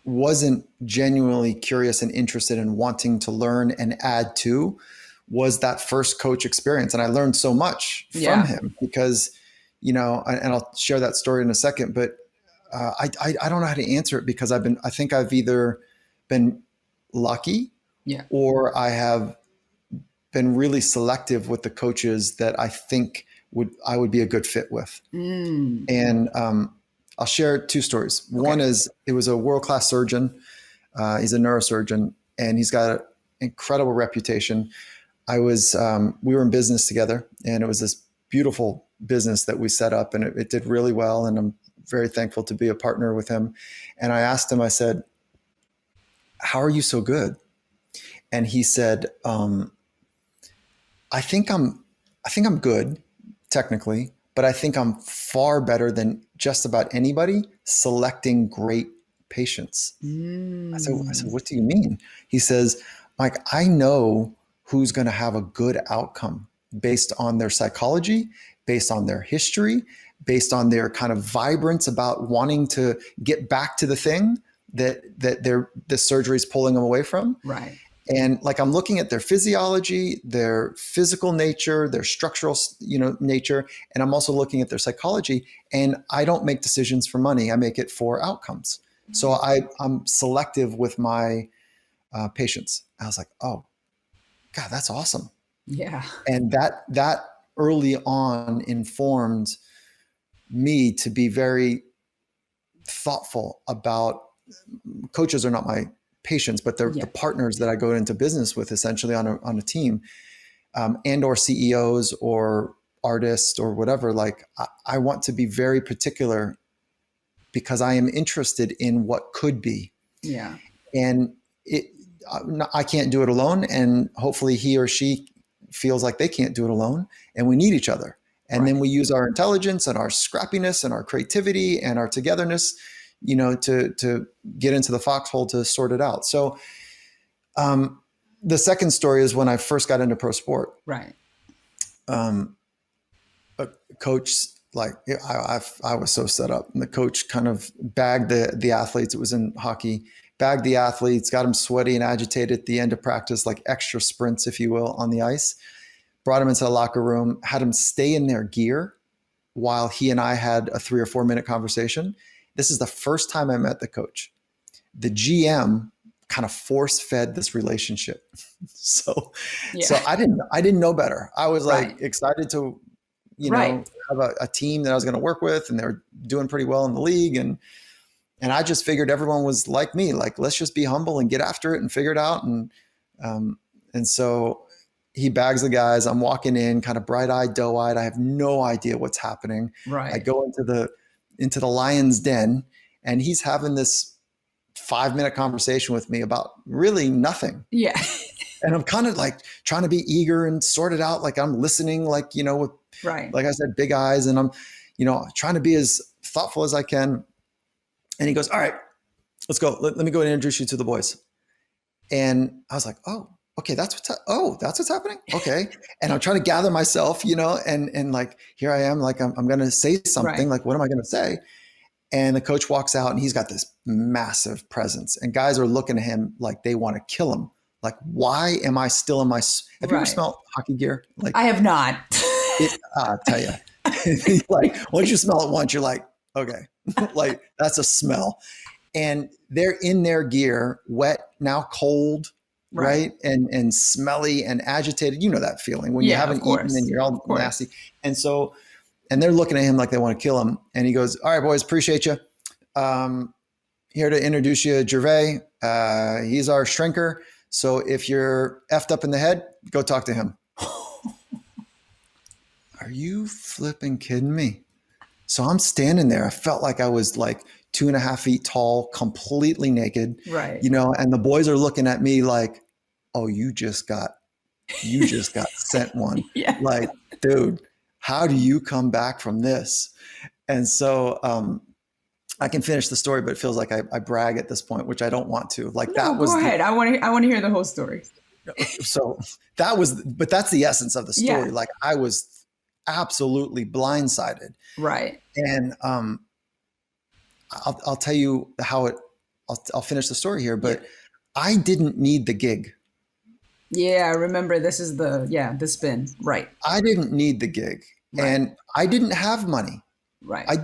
wasn't genuinely curious and interested in wanting to learn and add to was that first coach experience. And I learned so much from him because, and I'll share that story in a second, but I don't know how to answer it because I think I've either been lucky or I have been really selective with the coaches that I think I would be a good fit with. And I'll share two stories. Okay. One is, it was a world-class surgeon. He's a neurosurgeon and he's got an incredible reputation. We were in business together and it was this beautiful business that we set up and it did really well. And I'm very thankful to be a partner with him. And I asked him, I said, how are you so good? And he said, I think I'm good technically, but I think I'm far better than just about anybody selecting great patients. I said, what do you mean? He says, Mike, I know who's going to have a good outcome based on their psychology, based on their history, based on their kind of vibrance about wanting to get back to the thing that the surgery is pulling them away from. Right. And like, I'm looking at their physiology, their physical nature, their structural, nature. And I'm also looking at their psychology, and I don't make decisions for money. I make it for outcomes. So I'm selective with my patients. I was like, oh God, that's awesome. Yeah. And that early on informed me to be very thoughtful about, coaches are not my patients, but they're the partners that I go into business with essentially on a team, and or CEOs or artists or whatever. Like I want to be very particular because I am interested in what could be. Yeah. And I can't do it alone. And hopefully he or she feels like they can't do it alone, and we need each other. And then we use our intelligence and our scrappiness and our creativity and our togetherness, to get into the foxhole to sort it out. So the second story is when I first got into pro sport. Right. A coach, like I was so set up, and the coach kind of bagged the athletes. It was in hockey. Bagged the athletes, got them sweaty and agitated at the end of practice, like extra sprints, if you will, on the ice. Brought them into the locker room, had them stay in their gear while he and I had a 3 or 4 minute conversation. This is the first time I met the coach. The GM kind of force fed this relationship. So I didn't know better. I was like excited to, have a team that I was going to work with, and they were doing pretty well in the league. And I just figured everyone was like me, like, let's just be humble and get after it and figure it out. And so he bags the guys. I'm walking in kind of bright-eyed, doe-eyed. I have no idea what's happening. Right. I go into the lion's den, and he's having this 5-minute conversation with me about really nothing. Yeah. And I'm kind of like trying to be eager and sort it out. Like I'm listening, like, with, like I said, big eyes, and I'm, trying to be as thoughtful as I can. And he goes, all right, let's go. Let me go and introduce you to the boys. And I was like, oh, okay, that's what's happening. Okay. And I'm trying to gather myself, and like, here I am, like, I'm going to say something, like, what am I going to say? And the coach walks out, and he's got this massive presence, and guys are looking at him like they want to kill him. Like, why am I still in my, have you ever smelled hockey gear? Like, I have not. I'll tell you, like, once you smell it once, you're like, okay, like that's a smell. And they're in their gear, wet, now cold, right? And smelly and agitated. You know that feeling when you haven't eaten and you're all nasty. And so, and they're looking at him like they want to kill him. And he goes, all right, boys, appreciate you. Here to introduce you to Gervais. He's our shrinker. So if you're effed up in the head, go talk to him. Are you flipping kidding me? So I'm standing there. I felt like I was like 2.5 feet tall, completely naked, and the boys are looking at me like, oh, you just got sent one. Like, dude, how do you come back from this? And so, I can finish the story, but it feels like I brag at this point, which I don't want to. Like, that was. Go ahead. I want to hear the whole story. So but that's the essence of the story. Yeah. Like, I was absolutely blindsided. Right. And I'll tell you how I'll finish the story here, but I didn't need the gig. Yeah, I remember this is the spin. Right. I didn't need the gig, and I didn't have money. Right. I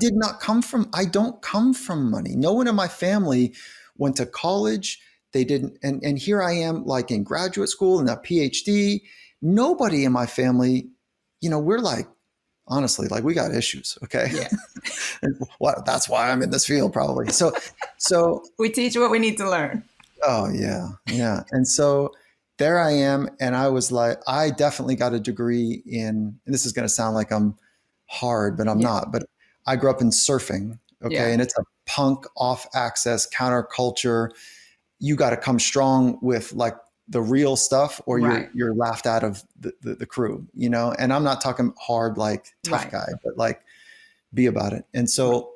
don't come from money. No one in my family went to college. They didn't. And here I am, like, in graduate school and a PhD. Nobody in my family, we're like, honestly, like, we got issues. Okay. Yeah. That's why I'm in this field, probably. So we teach what we need to learn. Oh yeah. Yeah. And so there I am. And I was like, I definitely got a degree in, and this is going to sound like I'm hard, but I'm not, but I grew up in surfing. Okay. Yeah. And it's a punk off access counterculture. You got to come strong with, like, the real stuff, or you're laughed out of the crew, and I'm not talking hard, like tough guy, but like, be about it. And so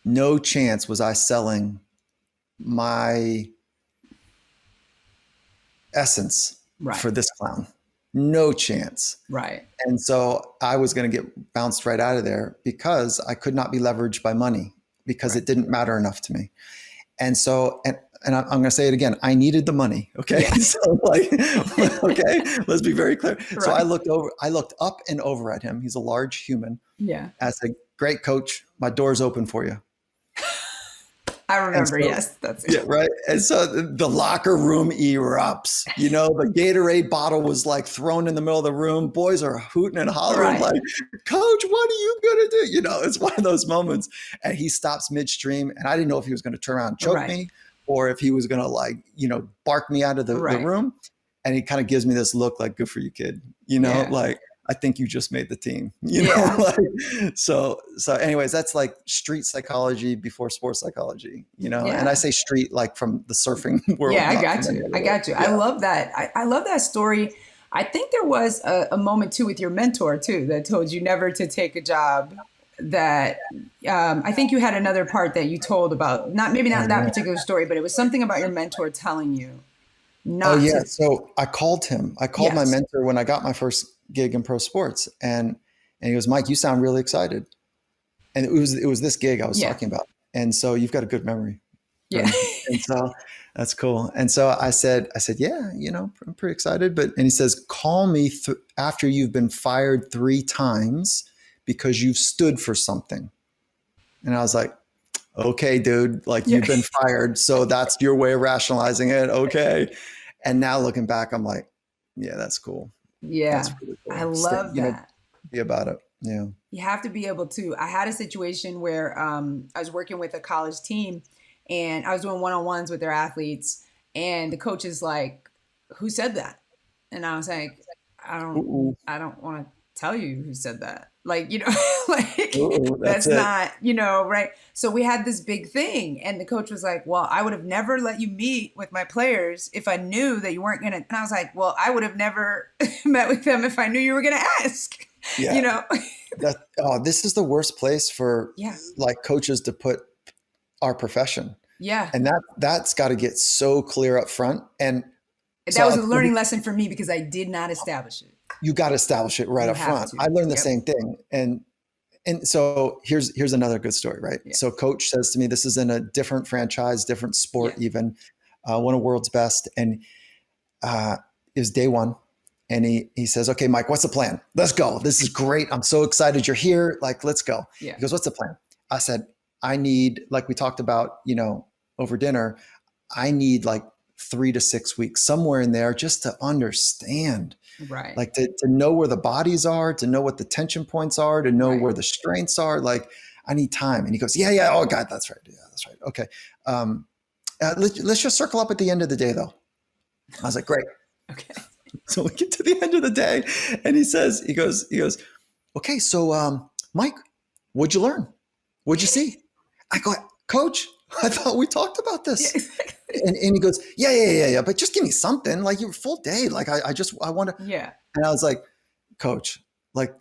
no chance was I selling my essence for this clown. No chance. Right. And so I was going to get bounced right out of there because I could not be leveraged by money, because it didn't matter enough to me. And so, and I'm going to say it again, I needed the money. Okay. Yeah. So, like, okay, let's be very clear. Right. So I looked up and over at him. He's a large human. Yeah. I said, great, coach, my door's open for you. I remember. So, yes, that's it. Yeah, right. And so the locker room erupts. The Gatorade bottle was like thrown in the middle of the room. Boys are hooting and hollering, like, coach, what are you going to do? It's one of those moments. And he stops midstream. And I didn't know if he was going to turn around and choke me, or if he was going to, like, bark me out of the room. And he kind of gives me this look like, good for you, kid. Like, I think you just made the team, like, so anyways, that's like street psychology before sports psychology, and I say street, like, from the surfing world. Yeah, I got you. Yeah. I love that. I love that story. I think there was a moment too with your mentor too, that told you never to take a job that, I think you had another part that you told about, not that particular story, but it was something about your mentor telling you not to. So I called him. I called my mentor when I got my first gig in pro sports, and he goes, Mike, you sound really excited. And it was this gig I was talking about. And so you've got a good memory. Yeah. And so that's cool. And so I said, yeah, I'm pretty excited. And he says, call me after you've been fired 3 times because you've stood for something. And I was like, okay, dude, like Yeah. you've been fired. So that's your way of rationalizing it. Okay. And now looking back, I'm like, yeah, that's cool. That's Yeah. really I cool. Stay, love that. be about it. Yeah. You have to be able to. I had a situation where I was working with a college team and I was doing one-on-ones with their athletes, and the coach is like, "Who said that?" And I was like, "I don't, Ooh, I don't want to tell you who said that. Like, like ooh, that's that's it. not, right." So we had this big thing, and the coach was like, "Well, I would have never let you meet with my players if I knew that you weren't gonna." And I was like, "Well, I would have never met with them if I knew you were gonna ask." Yeah. You know? This is the worst place for Yeah. like coaches to put our profession. Yeah. And that's got to get so clear up front. And That so was a learning lesson for me because I did not establish it. you got to establish it right You up have front. to. I learned the Yep. same thing. And so here's another good story, right? Yeah. So coach says to me, this is in a different franchise, different sport, Yeah. even one of world's best. And it was day one. And he says, okay, Mike, what's the plan? Let's go. This is great. I'm so excited you're here. Like, let's go. Yeah. He goes, what's the plan? I said, I need, like we talked about, over dinner, I need like 3 to 6 weeks, somewhere in there, just to understand, Right. like to know where the bodies are, to know what the tension points are, to know Right. where the strengths are. Like, I need time. And he goes, yeah, yeah. Oh God, that's right. Yeah, that's right. Okay. Let's just circle up at the end of the day though. I was like, great. Okay. So we get to the end of the day and he goes, okay, so Mike, what'd you learn? What'd you see? I go, coach, I thought we talked about this. Yeah, exactly. And he goes, yeah. But just give me something, like your full day. Like I want to. Yeah. And I was like, coach, like,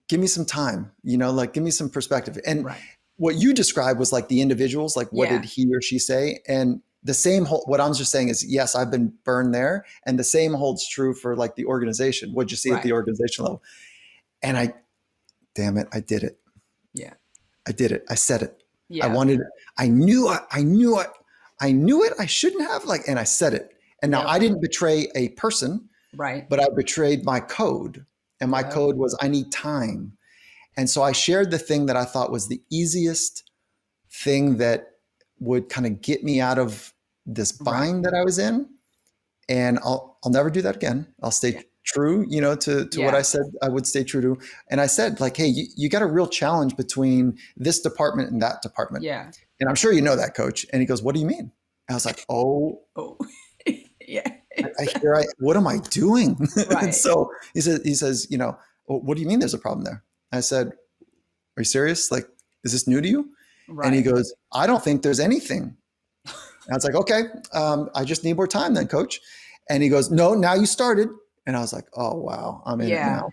give me some time, like give me some perspective. And Right. what you described was like the individuals, like what Yeah. did he or she say? And the same, what I'm just saying is, yes, I've been burned there. And the same holds true for like the organization. What'd you see at the organization level? And damn it, I did it. Yeah. I did it. I said it. Yeah. I knew it. I shouldn't have, and I said it. And now I didn't betray a person, Right. but I betrayed my code. And my code was, I need time. And so I shared the thing that I thought was the easiest thing that would kind of get me out of this bind that I was in. And I'll never do that again. I'll stay true, to what I said I would stay true to. And I said, like, hey, you got a real challenge between this department and that department. Yeah. And I'm sure you know that, coach. And he goes, what do you mean? And I was like, oh, yeah. What am I doing? Right. And so he says, well, what do you mean there's a problem there? I said, are you serious? Like, is this new to you? Right. And he goes, I don't think there's anything. And I was like, okay, I just need more time then, coach. And he goes, no, now you started. And I was like, oh, wow, I'm in it now.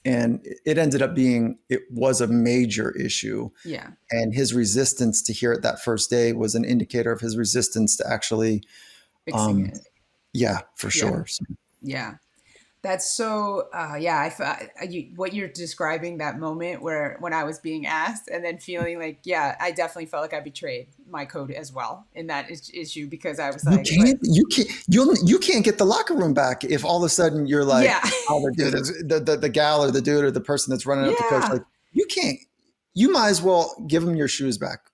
And it ended up being, it was a major issue. Yeah. And his resistance to hear it that first day was an indicator of his resistance to actually fixing it. Yeah, for sure. Yeah. That's so, what you're describing, that moment when I was being asked and then feeling like, I definitely felt like I betrayed my code as well in that issue, because I was like, you can't get the locker room back if all of a sudden you're like, oh, the gal or the dude or the person that's running up the coach, like you might as well give them your shoes back.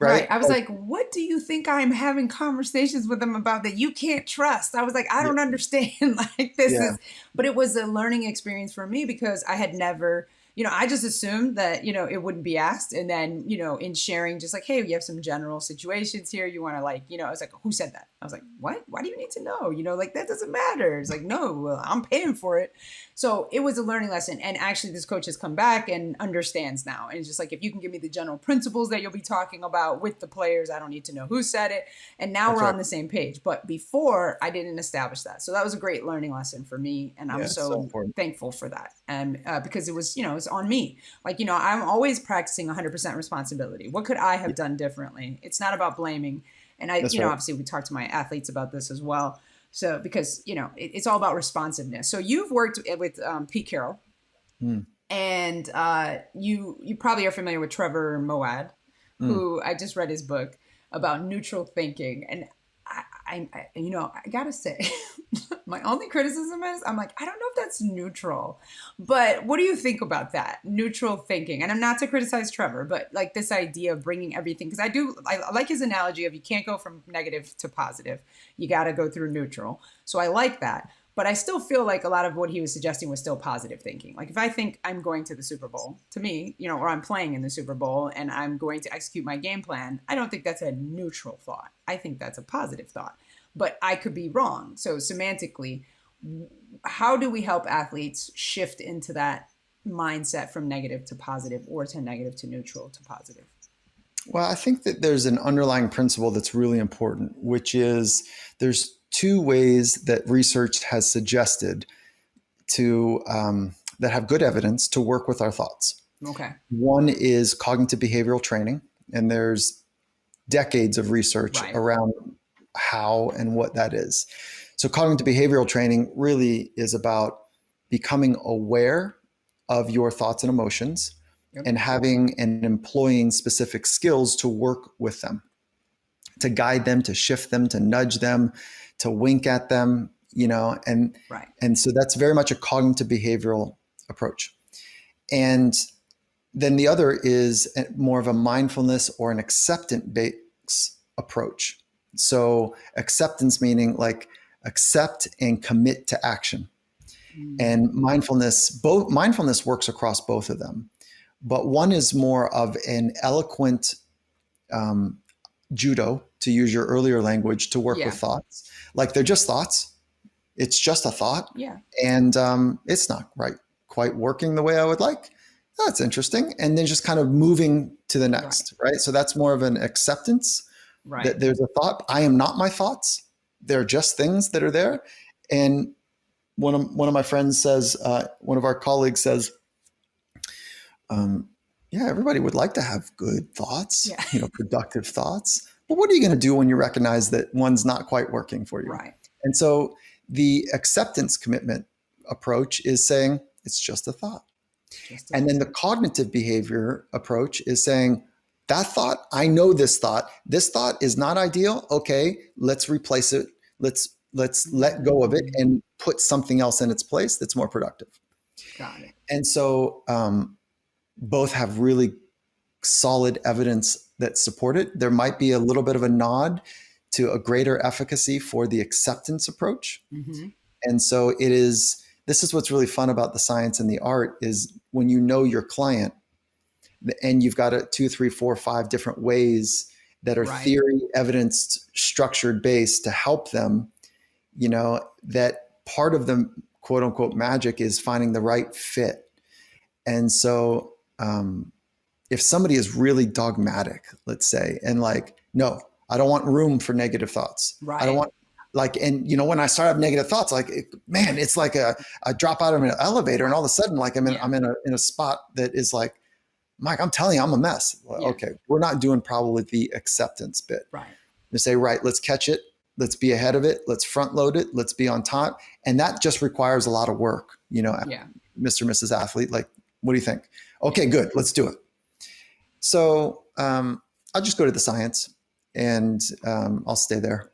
Right. I was like, what do you think I'm having conversations with them about that you can't trust? I was like, I don't understand. Like, this is, but it was a learning experience for me because I had never, I just assumed that, it wouldn't be asked. And then, in sharing, just like, hey, you have some general situations here. You want to I was like, who said that? I was like, what? Why do you need to know? That doesn't matter. It's like, no, well, I'm paying for it. So it was a learning lesson. And actually this coach has come back and understands now. And it's just like, if you can give me the general principles that you'll be talking about with the players, I don't need to know who said it. And now we're on the same page. But before, I didn't establish that. So that was a great learning lesson for me. And I'm so thankful for that. And because it was, it's on me. I'm always practicing 100% responsibility. What could I have done differently? It's not about blaming. And obviously we talked to my athletes about this as well. So, because, it's all about responsiveness. So you've worked with Pete Carroll and you probably are familiar with Trevor Moawad, who I just read his book about neutral thinking. And I gotta say, my only criticism is I'm like, I don't know if that's neutral, but what do you think about that neutral thinking? And I'm not to criticize Trevor, but like this idea of bringing everything, because I like his analogy of you can't go from negative to positive. You got to go through neutral. So I like that. But I still feel like a lot of what he was suggesting was still positive thinking. Like if I think I'm going to the Super Bowl, to me, or I'm playing in the Super Bowl and I'm going to execute my game plan, I don't think that's a neutral thought. I think that's a positive thought. But I could be wrong. So semantically, how do we help athletes shift into that mindset from negative to positive or to negative to neutral to positive? Well, I think that there's an underlying principle that's really important, which is there's two ways that research has suggested to that have good evidence to work with our thoughts. Okay. One is cognitive behavioral training, and there's decades of research around how and what that is. So cognitive behavioral training really is about becoming aware of your thoughts and emotions and having and employing specific skills to work with them, to guide them, to shift them, to nudge them, to wink at them, and so that's very much a cognitive behavioral approach. And then the other is more of a mindfulness or an acceptance-based approach. So acceptance meaning like accept and commit to action. And mindfulness works across both of them. But one is more of an eloquent judo, to use your earlier language, to work with thoughts. Like they're just thoughts. It's just a thought. Yeah. And it's not quite working the way I would like. That's interesting. And then just kind of moving to the next, right? So that's more of an acceptance that there's a thought. I am not my thoughts. They're just things that are there. And one of my friends says, one of our colleagues says, everybody would like to have good thoughts, productive thoughts. But what are you going to do when you recognize that one's not quite working for you? Right. And so the acceptance commitment approach is saying it's just a thought. And then the cognitive behavior approach is saying that thought, I know this thought is not ideal. Okay, let's replace it. Let's let go of it and put something else in its place that's more productive. Got it. And so both have really solid evidence that support it. There might be a little bit of a nod to a greater efficacy for the acceptance approach. Mm-hmm. And so this is what's really fun about the science and the art is when you know your client and you've got 2, 3, 4, 5 different ways that are theory, evidence, structured based to help them, that part of the quote unquote magic is finding the right fit. And so if somebody is really dogmatic, let's say, and like, no, I don't want room for negative thoughts. Right. I don't want when I start having negative thoughts, like, it's like a drop out of an elevator and all of a sudden, like I'm in a spot that is like, Mike, I'm telling you, I'm a mess. Yeah. Okay. We're not doing probably the acceptance bit. Right. To say, let's catch it. Let's be ahead of it. Let's front load it. Let's be on top. And that just requires a lot of work, Mr. and Mrs. Athlete, like, what do you think? Okay, good. Let's do it. So I'll just go to the science and I'll stay there.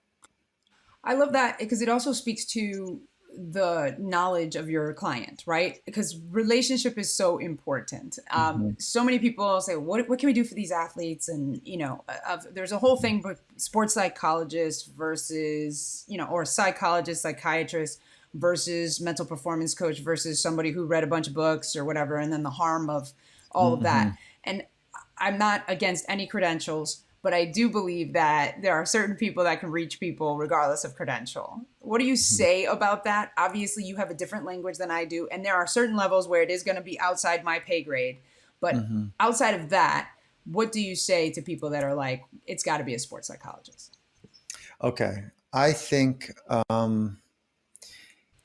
I love that because it also speaks to the knowledge of your client, right? Because relationship is so important. So many people say, what can we do for these athletes? And, there's a whole thing with sports psychologists versus, or psychologist, psychiatrist versus mental performance coach versus somebody who read a bunch of books or whatever. And then the harm of all of that. And I'm not against any credentials, but I do believe that there are certain people that can reach people regardless of credential. What do you say about that? Obviously, you have a different language than I do. And there are certain levels where it is going to be outside my pay grade. But outside of that, what do you say to people that are like, it's got to be a sports psychologist? Okay. I think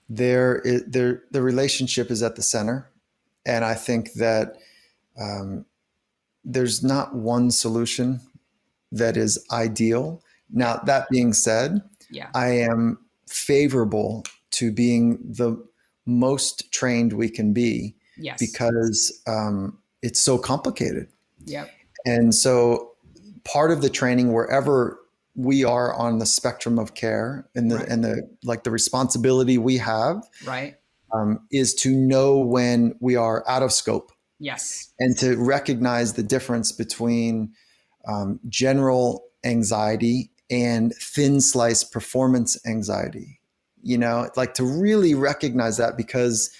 the relationship is at the center. And I think that there's not one solution that is ideal. Now, that being said, I am favorable to being the most trained we can be because it's so complicated. Yep. And so part of the training, wherever we are on the spectrum of care, and Right. the responsibility we have Right. is to know when we are out of scope, Yes. and to recognize the difference between general anxiety and thin slice performance anxiety. Like to really recognize that, because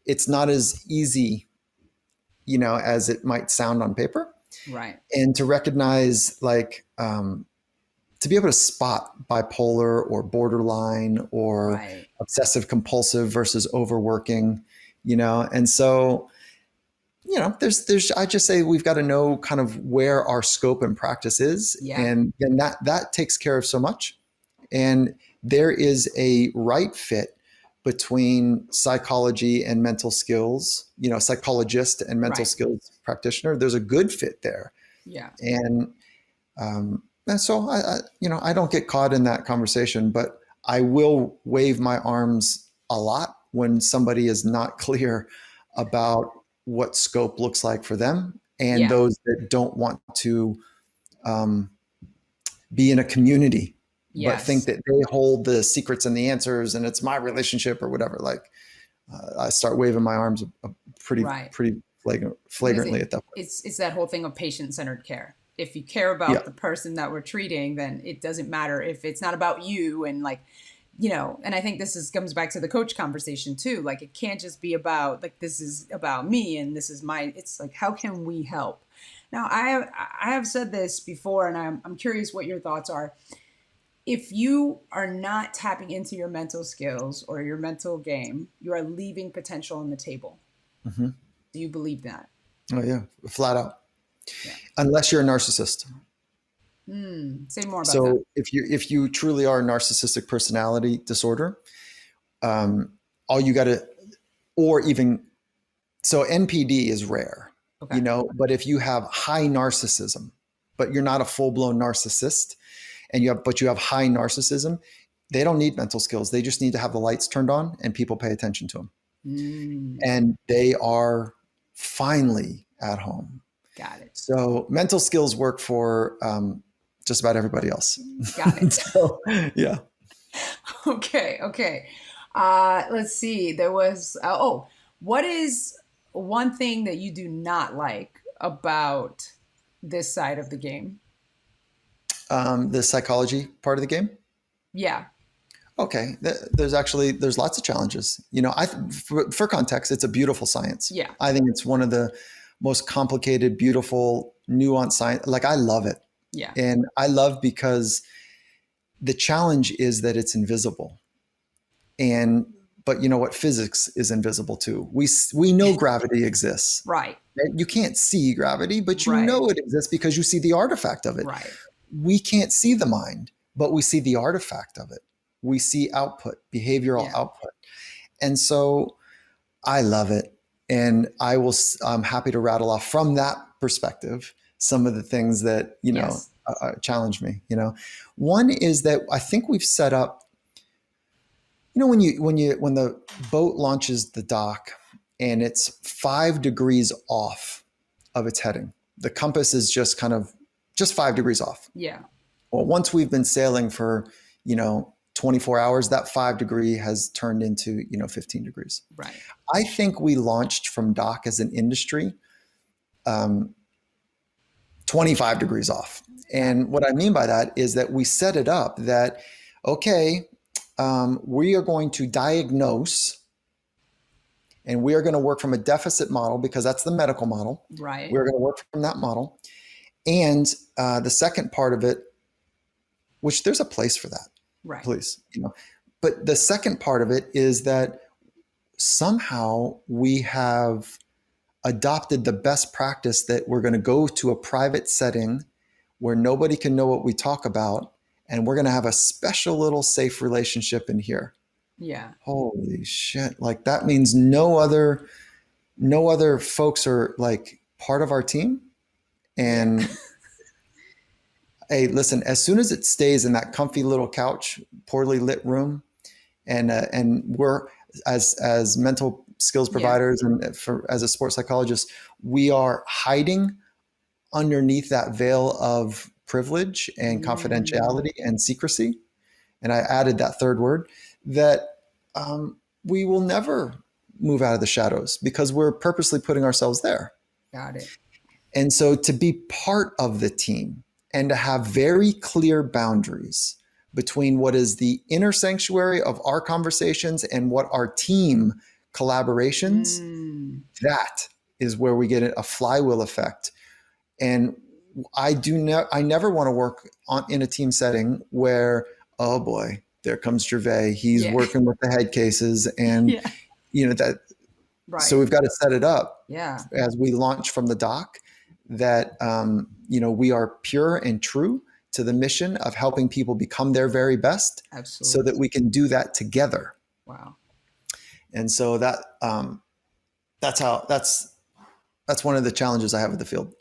it's not as easy, as it might sound on paper. Right. And to recognize, like, to be able to spot bipolar or borderline or Right. obsessive compulsive versus overworking, and so, there's I just say we've got to know kind of where our scope and practice is, Yeah. and then that takes care of so much. And there is a right fit between psychology and mental skills, psychologist and mental Right. skills practitioner. There's a good fit there. Yeah. And so I don't get caught in that conversation, but I will wave my arms a lot when somebody is not clear about what scope looks like for them, and Yeah. those that don't want to um, be in a community, but think Yes. that they hold the secrets and the answers, and it's my relationship or whatever. Like, I start waving my arms pretty Right. pretty Because flagrantly at that point. it's that whole thing of patient-centered care. If you care Yeah, about the person that we're treating, then it doesn't matter if it's not about you. And like, and I think comes back to the coach conversation too. Like, it can't just be about like, this is about me and this is it's like, how can we help? Now, I have said this before, and I'm curious what your thoughts are. If you are not tapping into your mental skills or your mental game, you are leaving potential on the table. hmm Do you believe that? oh yeah, flat out. Yeah. Unless you're a narcissist. Say more about that. So if you truly are a narcissistic personality disorder, all you got to, or even so, NPD is rare, Okay. but if you have high narcissism, but you're not a full blown narcissist, but you have high narcissism, they don't need mental skills. They just need to have the lights turned on and people pay attention to them, Mm, and they are finally at home. got it. So mental skills work for just about everybody else. Got it. So, yeah. Okay. Okay. Let's see. There was, what is one thing that you do not like about this side of the game? The psychology part of the game. Yeah. Okay, there's lots of challenges. For context, it's a beautiful science. Yeah. I think it's one of the most complicated, beautiful, nuanced science. Like, I love it, Yeah. and I love because the challenge is that it's invisible. And but you know what? Physics is invisible too. We know gravity exists. Right. Right? You can't see gravity, but you Right. know it exists because you see the artifact of it. Right. We can't see the mind, but we see the artifact of it. We see output, behavioral Yeah. output. And so I love it. And I'm happy to rattle off from that perspective some of the things that, Yes. challenge me. One is that I think we've set up, when the boat launches the dock and it's 5 degrees off of its heading, the compass is just 5 degrees off. Yeah. Well, once we've been sailing for, 24 hours, that 5 degree has turned into, 15 degrees. Right. I think we launched from dock as an industry 25 degrees off. And what I mean by that is that we set it up that, okay, we are going to diagnose, and we are going to work from a deficit model because that's the medical model. Right. We're going to work from that model. And the second part of it, which there's a place for that, Right. please, but the second part of it is that somehow we have adopted the best practice that we're going to go to a private setting where nobody can know what we talk about, and we're going to have a special little safe relationship in here. Yeah. Holy shit. Like, that means no other folks are like part of our team. And hey, listen, as soon as it stays in that comfy little couch, poorly lit room, and we're as mental skills providers and as a sports psychologist, we are hiding underneath that veil of privilege and Mm, confidentiality and secrecy, and I added that third word, that we will never move out of the shadows because we're purposely putting ourselves there. got it. And so to be part of the team and to have very clear boundaries between what is the inner sanctuary of our conversations and what are team collaborations, Mm, that is where we get a flywheel effect. And I never want to work in a team setting where, oh boy, there comes Gervais. He's yeah. working with the head cases, and Yeah. that. So Right. we've got to set it up Yeah. as we launch from the dock that we are pure and true to the mission of helping people become their very best, so Absolutely. that we can do that together. Wow. And so that's one of the challenges I have with the field.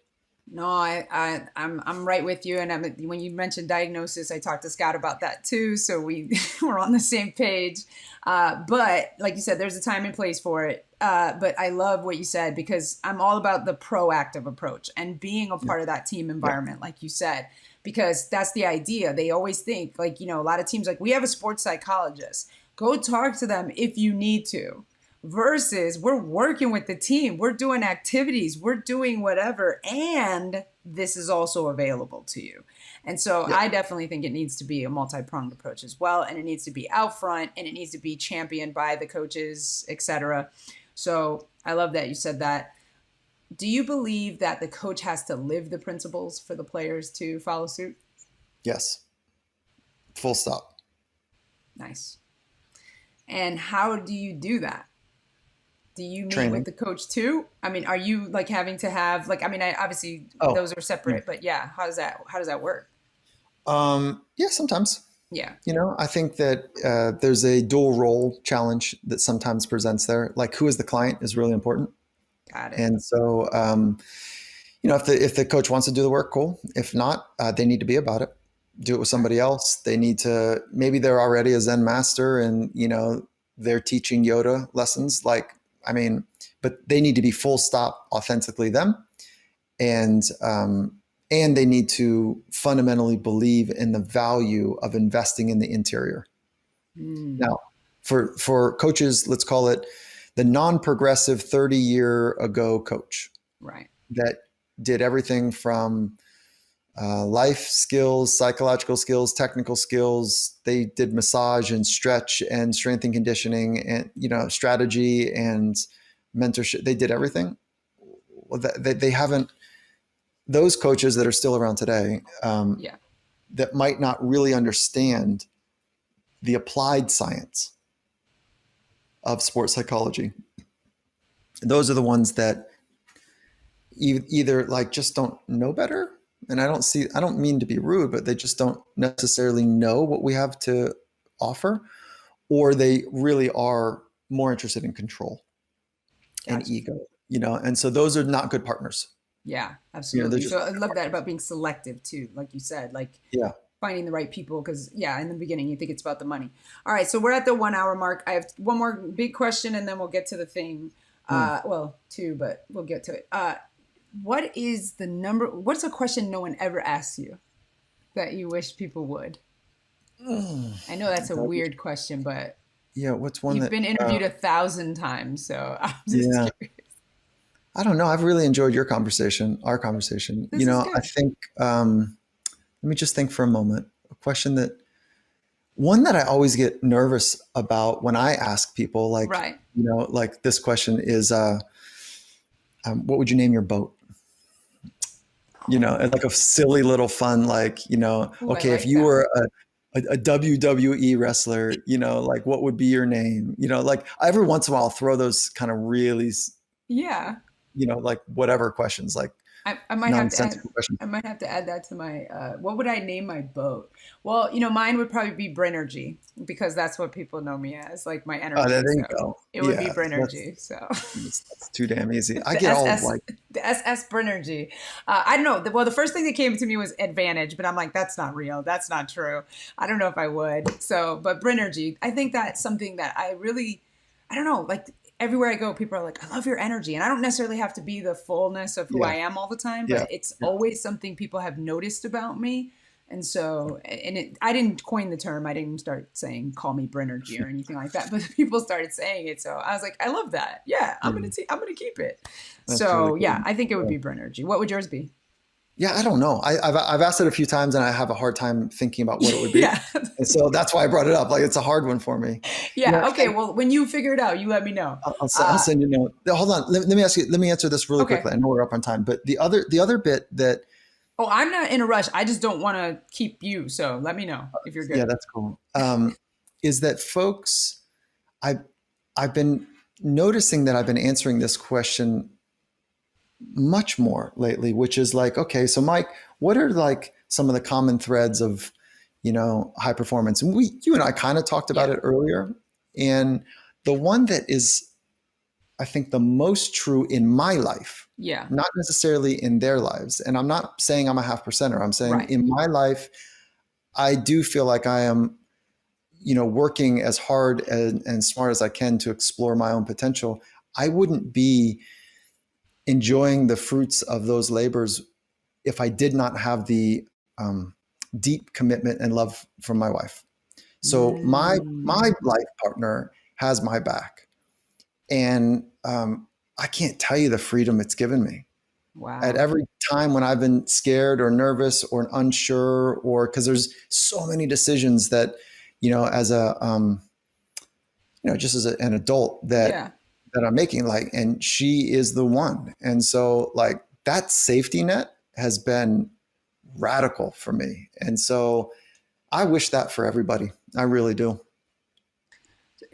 No, I'm right with you. And when you mentioned diagnosis, I talked to Scott about that too. So we're on the same page. But like you said, there's a time and place for it. But I love what you said, because I'm all about the proactive approach and being a Yeah. part of that team Yeah. environment, like you said, because that's the idea. They always think, like, a lot of teams, like, we have a sports psychologist. Go talk to them if you need to, versus we're working with the team, we're doing activities, we're doing whatever, and this is also available to you. And so Yep. I definitely think it needs to be a multi-pronged approach as well, and it needs to be out front, and it needs to be championed by the coaches, etc. So I love that you said that. Do you believe that the coach has to live the principles for the players to follow suit? Yes. Full stop. Nice. And how do you do that? Do you meet with Training. the coach too? I mean, are you like having to have, like, I mean, obviously Oh, those are separate, but yeah, how does that work? yeah, sometimes. Yeah. I think that there's a dual role challenge that sometimes presents there. Like, who is the client is really important. Got it. And so, if the coach wants to do the work, cool. If not, they need to be about it. Do it with Right. somebody else. They need to, maybe they're already a Zen master and, they're teaching Yoda lessons. Like, I mean, but they need to be full stop authentically them. And they need to fundamentally believe in the value of investing in the interior. Mm, Now, for coaches, let's call it the non-progressive 30-year ago coach right. that did everything from life skills, psychological skills, technical skills. They did massage and stretch and strength and conditioning and strategy and mentorship. They did everything. Well, they haven't. Those coaches that are still around today, Yeah. that might not really understand the applied science of sports psychology. Those are the ones that either like just don't know better. And I don't mean to be rude, but they just don't necessarily know what we have to offer, or they really are more interested in control and Gotcha. ego, and so those are not good partners. Yeah, They're absolutely. just So I bad love that partners. about being selective too, like you said, like Yeah. finding the right people. Because yeah, in the beginning you think it's about the money. All right, so we're at the 1 hour mark. I have one more big question, and then we'll get to the thing. Hmm. Well, two, but we'll get to it. What's a question no one ever asks you that you wish people would? I know that's a weird question, but Yeah. What's one you've that, been interviewed 1,000 times, so I'm just yeah, curious. I don't know. I've really enjoyed our conversation. This is I good. think, let me just think for a moment. A question one that I always get nervous about when I ask people, like, Right. like this question is, what would you name your boat? And like a silly little fun, like, Oh, I okay, if like you that. were a WWE wrestler, like what would be your name? Like every once in a while I'll throw those kind of really, Yeah. like whatever questions, like I might have to add. nonsensical questions. I might have to add that to my. What would I name my boat? Well, mine would probably be Brinergy, because that's what people know me as, like my Oh, there energy. you So go. it would be Yeah, that's, Brinergy. So that's too damn easy. I the get all SS, like, the SS Brinergy. I don't know. Well, the first thing that came to me was Advantage, but I'm like, that's not real. That's not true. I don't know if I would. So, but Brinergy, I think that's something that I really, I don't know, like. everywhere I go, people are like, I love your energy. And I don't necessarily have to be the fullness of who Yeah. I am all the time, Yeah. but it's Yeah. always something people have noticed about me. And so, I didn't coin the term. I didn't start saying, call me Brenergy or anything like that, but people started saying it. So I was like, I love that. Yeah, Yeah. I'm going to keep it. That's really So yeah, good. I think it would Yeah. be Brenergy. What would yours be? Yeah, I don't know. I've asked it a few times and I have a hard time thinking about what it would be. Yeah. And so that's why I brought it up. Like it's a hard one for me. You know, Yeah. Okay. and Well, when you figure it out, you let me know. I'll send you a note. Hold on. Let me ask you, let me answer this really Okay. quickly. I know we're up on time, but the other bit that, Oh, I'm not in a rush. I just don't want to keep you. So let me know if you're yeah, good. that's cool. Is that folks, I, I've been noticing that I've been answering this question much more lately, which is like, okay, so Mike, what are like some of the common threads of, high performance? And you and I kind of talked about Yeah. it earlier. And the one that is, I think, the most true in my life, Yeah. not necessarily in their lives. And I'm not saying I'm a half percenter. I'm saying Right. in my life, I do feel like I am, working as hard and smart as I can to explore my own potential. I wouldn't be enjoying the fruits of those labors if I did not have the deep commitment and love from my wife. So my Mm, life partner has my back, and I can't tell you the freedom it's given me. At wow. every time when I've been scared or nervous or unsure, or because there's so many decisions that, as a just as an adult Yeah. that I'm making, like, and she is the one. And so like that safety net has been radical for me. And so I wish that for everybody. I really do.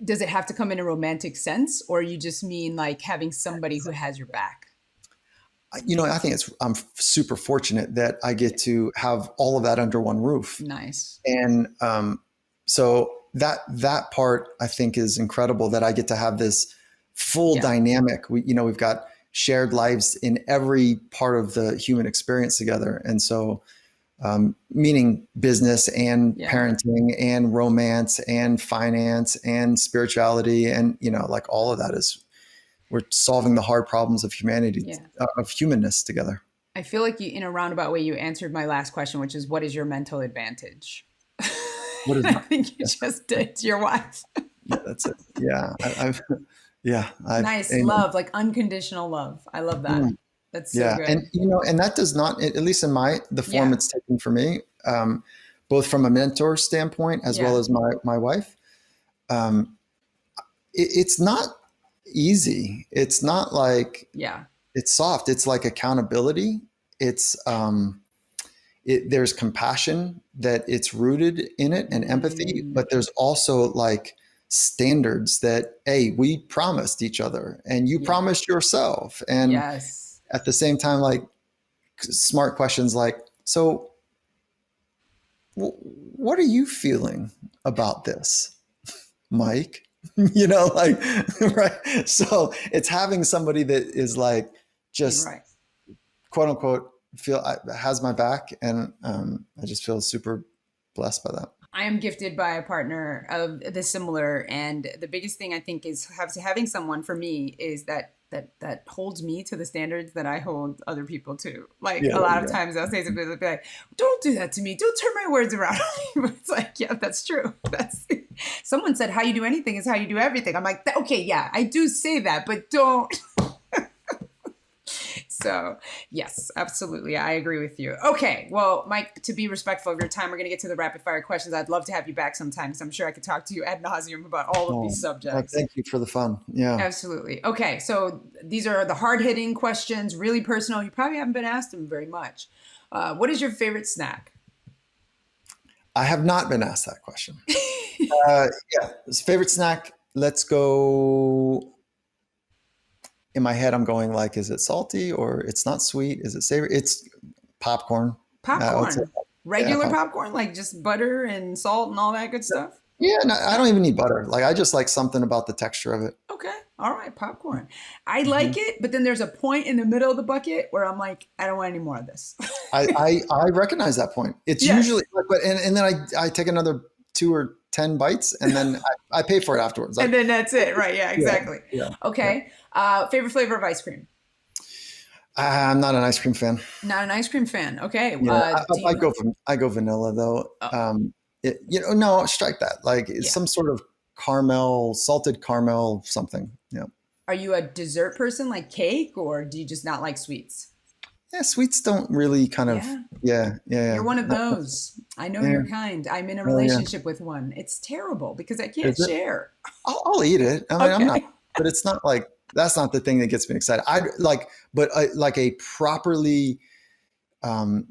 Does it have to come in a romantic sense, or you just mean like having somebody who has your back? I think I'm super fortunate that I get to have all of that under one roof. Nice. And so that part I think is incredible, that I get to have this full Yeah. dynamic. We've got shared lives in every part of the human experience together. And so meaning business and Yeah. parenting and romance and finance and spirituality. And, like all of that is, we're solving the hard problems of humanity, Yeah. of humanness together. I feel like you, in a roundabout way, you answered my last question, which is, what is your mental advantage? What is I my, think you yeah, just did to your wife. yeah, that's it. Yeah. Nice Amen. love, like unconditional love. I love that. Mm, That's so yeah. And, good. and that does not, at least in the form Yeah. it's taken for me, both from a mentor standpoint, as well Yeah. as my wife, um, it's not easy. It's not like, Yeah. it's soft. It's like accountability. It's there's compassion that it's rooted in it, and empathy, Mm, but there's also like standards that, hey, we promised each other and you yeah. promised yourself. And Yes. at the same time, like smart questions like, so what are you feeling about this, Mike? Like, right. So it's having somebody that is like, You're just right. quote unquote has my back, and I just feel super blessed by that. I am gifted by a partner of the similar, and the biggest thing I think is having someone for me is that holds me to the standards that I hold other people to. Like Yeah, a there lot you of go. times I'll say something like, "Don't do that to me. Don't turn my words around." But it's like, yeah, that's true. That's someone said, "How you do anything is how you do everything." I'm like, okay, yeah, I do say that, but don't. So, yes, absolutely. I agree with you. Okay. Well, Mike, to be respectful of your time, we're going to get to the rapid fire questions. I'd love to have you back sometime because I'm sure I could talk to you ad nauseum about all of Oh, these well, subjects. thank you for the fun. Yeah. Absolutely. Okay. So, these are the hard hitting questions, really personal. You probably haven't been asked them very much. What is your favorite snack? I have not been asked that question. Yeah. Favorite snack? Let's go. In my head, I'm going like, is it salty or it's not sweet? Is it savory? It's popcorn. I would say, Popcorn. yeah, Regular popcorn. popcorn, like just butter and salt and all that good stuff? Yeah, no, I don't even need butter. Like, I just like something about the texture of it. Okay. All right. Popcorn. I Mhm. like it, but then there's a point in the middle of the bucket where I'm like, I don't want any more of this. I recognize that point. It's usually, Yes. but and then I take another 2 or 10 bites, and then I pay for it afterwards. And then that's it, right? Yeah, exactly. Yeah. Okay. Favorite flavor of ice cream? I'm not an ice cream fan. Not an ice cream fan. Okay. Yeah, Do you? I go vanilla though. Oh, No, strike that. Like it's yeah. some sort of caramel, salted caramel, something. Yeah. Are you a dessert person like cake, or do you just not like sweets? Yeah, sweets don't really kind of. Yeah. Yeah. You're one of Not- those. I know yeah. your kind. I'm in a Oh yeah. relationship with one. It's terrible because I can't Is it? share. I'll eat it. I mean, I'm not, Okay. but it's not like that's not the thing that gets me excited. I like, but like a properly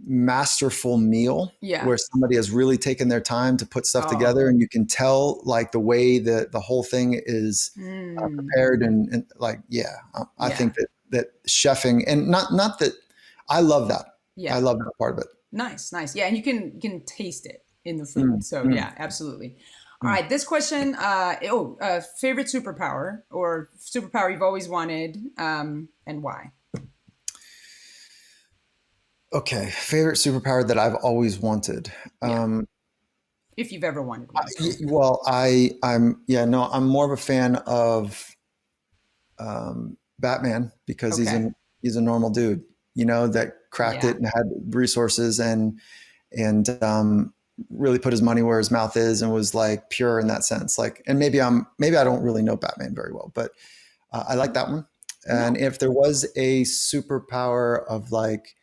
masterful meal Yeah. where somebody has really taken their time to put stuff Oh. together, and you can tell like the way that the whole thing is Mm. prepared, and like, yeah, I Yeah. think that chefing, and not that I love that. I Yeah. love that part of it. Nice. Nice. Yeah. And you can taste it in the food. Mm, So mm, yeah, absolutely. All mm. right. This question, favorite superpower or superpower you've always wanted, and why? Okay, favorite superpower that I've always wanted. Yeah. If you've ever wanted one. Well, I'm more of a fan of Batman because Okay. he's a normal dude, that cracked Yeah. it and had resources, and really put his money where his mouth is, and was like pure in that sense. Like, and maybe I don't really know Batman very well, but I like that one. And No. if there was a superpower of like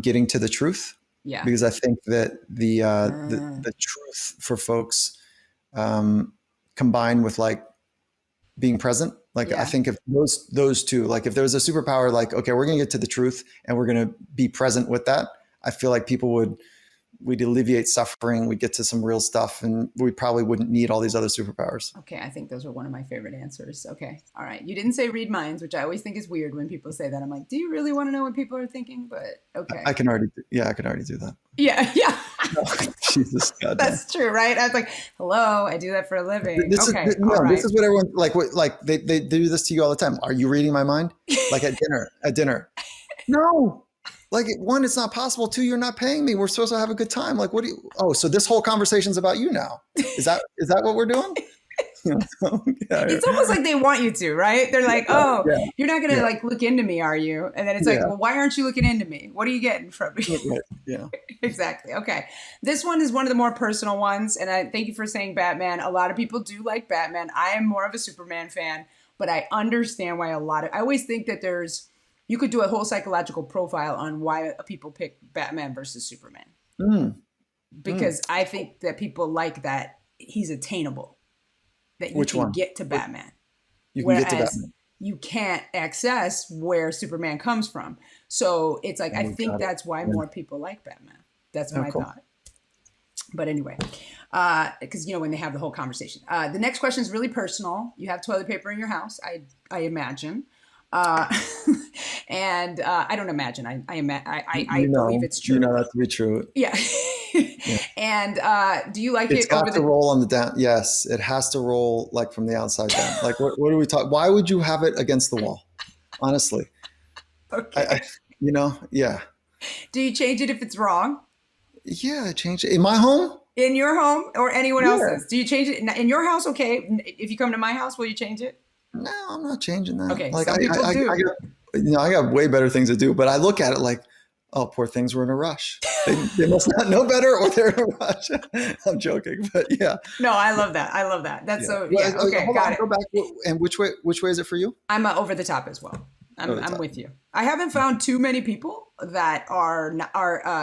getting to the truth, Yeah. because I think that Uh, the truth for folks combined with like being present. Like I yeah. think if those two, like if there was a superpower, like, okay, we're gonna get to the truth and we're gonna be present with that, I feel like we'd alleviate suffering, we'd get to some real stuff, and we probably wouldn't need all these other superpowers. Okay, I think those are one of my favorite answers. Okay, all right. You didn't say read minds, which I always think is weird when people say that. I'm like, do you really want to know what people are thinking? But okay. I can already do that. Yeah, yeah. Oh, Jesus, goddamn. That's true, right? I was like, hello, I do that for a living. This Okay, is all no, right. this is what everyone like they do this to you all the time. Are you reading my mind? Like at dinner. No. Like one, it's not possible. Two, you're not paying me. We're supposed to have a good time. Like, what do you? Oh, so this whole conversation's about you now. Is that what we're doing? It's almost like they want you to, right? They're like, oh, Yeah, you're not gonna yeah, like look into me, are you? And then it's like, yeah, well, why aren't you looking into me? What are you getting from me? right, yeah. Exactly. Okay. This one is one of the more personal ones. And I thank you for saying Batman. A lot of people do like Batman. I am more of a Superman fan, but I understand why I always think that you could do a whole psychological profile on why people pick Batman versus Superman. Mm, mm. Because I think that people like that he's attainable, that you Which can one? get to Batman. You can get to Whereas Batman. you can't access where Superman comes from. So it's like, I Oh, think got it. that's why Yeah. more people like Batman. That's Oh, my cool. thought. But anyway, because when they have the whole conversation. The next question is really personal. You have toilet paper in your house, I imagine. Uh, and I don't imagine. I believe it's You true. know that to be true. Yeah. Yeah. And do you like It's it over got to the? roll on the down. Yes, it has to roll like from the outside down. Like what do we talk? Why would you have it against the wall? Honestly, I Okay. yeah, Do you change it if it's wrong yeah. I changed it in my home. in your home or anyone Yeah. else's? Do you change it in your house? Okay. If you come to my house, will you change it? No, I'm not changing that. Okay. Like Some people do. I got way better things to do. But I look at it like, oh, poor things were in a rush. They must not know better, or they're in a rush. I'm joking, but yeah, No, I love that. I love that. That's yeah. so, Well, yeah. Okay. hold Got on, it. go back. And which way is it for you? I'm over the top as well. Over the I'm top. with you. I haven't found too many people that are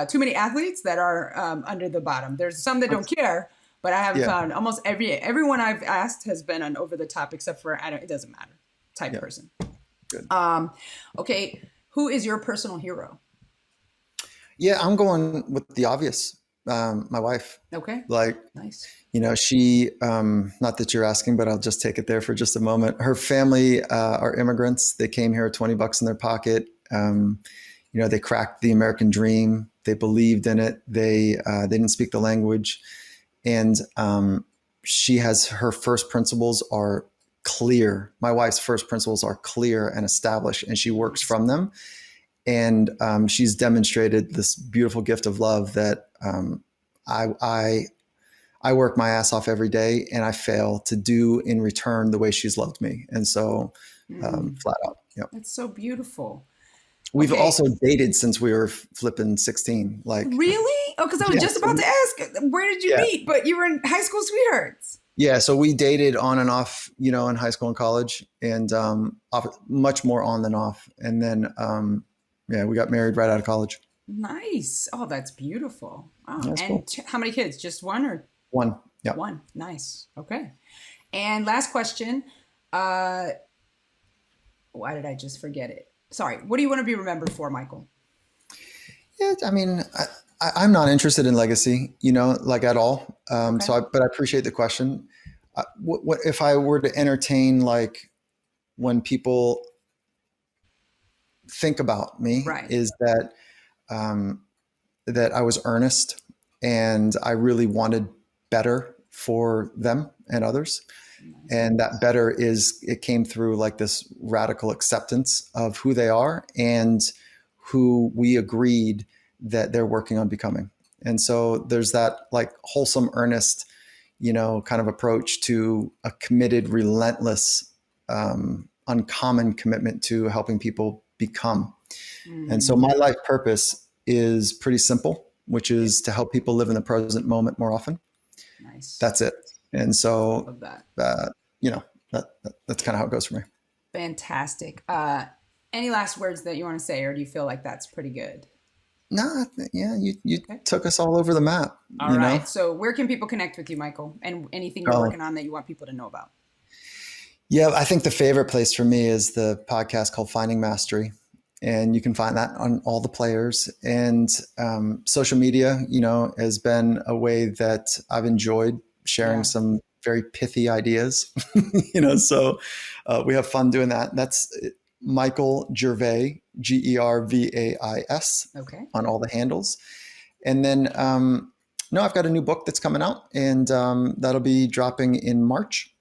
too many athletes that are under the bottom. There's some that don't care, but I haven't Yeah, found almost everyone I've asked has been on over the top, except for it doesn't matter type yeah, person. good. Okay, who is your personal hero? Yeah, I'm going with the obvious. My wife. Okay, Like, nice. she, not that you're asking, but I'll just take it there for just a moment. Her family are immigrants. They came here with $20 in their pocket. They cracked the American dream. They believed in it. They didn't speak the language. And she has her first principles are clear. My wife's first principles are clear and established, and she works from them. And she's demonstrated this beautiful gift of love that I I work my ass off every day and I fail to do in return the way she's loved me. And so flat out. Yep. That's so beautiful. We've Okay. also dated since we were flipping 16. Like, Really? Oh, because I was yeah, just about to ask, where did you yeah, meet? But you were in high school sweethearts. yeah. So we dated on and off, in high school and college, and much more on than off. And then, yeah, we got married right out of college. Nice. Oh, that's beautiful. Oh, That's and cool. how many kids? Just one or One. Yeah. one? Nice. Okay. And last question. Uh, why did I just forget it? Sorry. What do you want to be remembered for, Michael? Yeah. I mean, I'm not interested in legacy, like at all. Okay. But I appreciate the question. What if I were to entertain, like, when people think about me, Right. is that um, that I was earnest and I really wanted better for them and others. Nice. And that better it came through like this radical acceptance of who they are and who we agreed that they're working on becoming. And so there's that like wholesome, earnest, kind of approach to a committed, relentless, uncommon commitment to helping people become. And so my life purpose is pretty simple, which is to help people live in the present moment more often. Nice. That's it. And so, Love that. that's kind of how it goes for me. Fantastic. Any last words that you want to say, or do you feel like that's pretty good? No, yeah, you Okay. took us all over the map. All right. So where can people connect with you, Michael? And anything you're Oh, working on that you want people to know about? yeah, I think the favorite place for me is the podcast called Finding Mastery. And you can find that on all the players. And social media, has been a way that I've enjoyed sharing Yeah. some very pithy ideas. So we have fun doing that. That's Michael Gervais, Gervais, Okay. on all the handles. And then, no, I've got a new book that's coming out, and that'll be dropping in March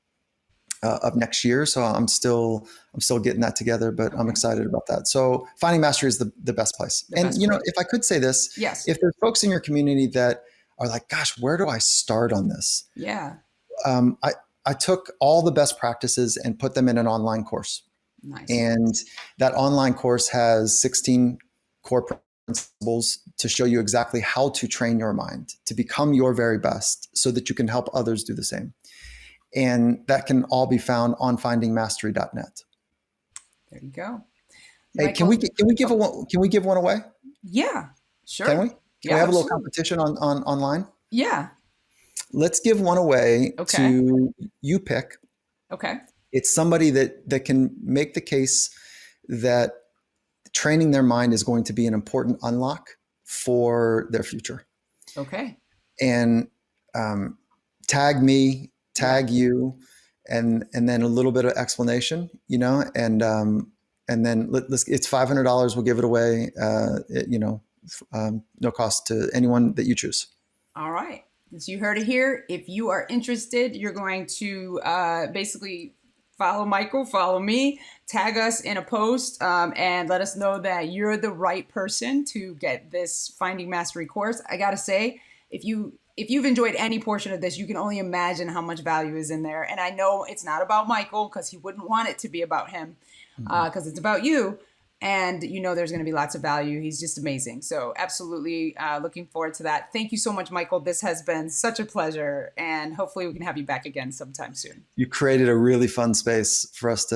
of next year. So I'm still getting that together, but I'm Okay. excited about that. So Finding Mastery is the best place. The And best place. if I could say this, Yes. if there's folks in your community that are like, gosh, where do I start on this? Yeah. Um, I, I took all the best practices and put them in an online course. Nice. And that online course has 16 core principles to show you exactly how to train your mind to become your very best so that you can help others do the same. And that can all be found on findingmastery.net. There you go. Hey, Michael. can we give one away? Yeah. Can Sure. we? Can we Yeah, have a little absolutely. competition on online? Yeah. Let's give one away Okay. to you pick. Okay. It's somebody that can make the case that training their mind is going to be an important unlock for their future. Okay. And tag me, Yeah. tag you, and then a little bit of explanation, and then it's $500. We'll give it away, no cost to anyone that you choose. All right. As you heard it here, if you are interested, you're going to basically follow Michael, follow me, tag us in a post, and let us know that you're the right person to get this Finding Mastery course. I gotta say, if you've enjoyed any portion of this, you can only imagine how much value is in there. And I know it's not about Michael because he wouldn't want it to be about him, because it's about you. And there's going to be lots of value. He's just amazing. So absolutely looking forward to that. Thank you so much, Michael. This has been such a pleasure. And hopefully we can have you back again sometime soon. You created a really fun space for us to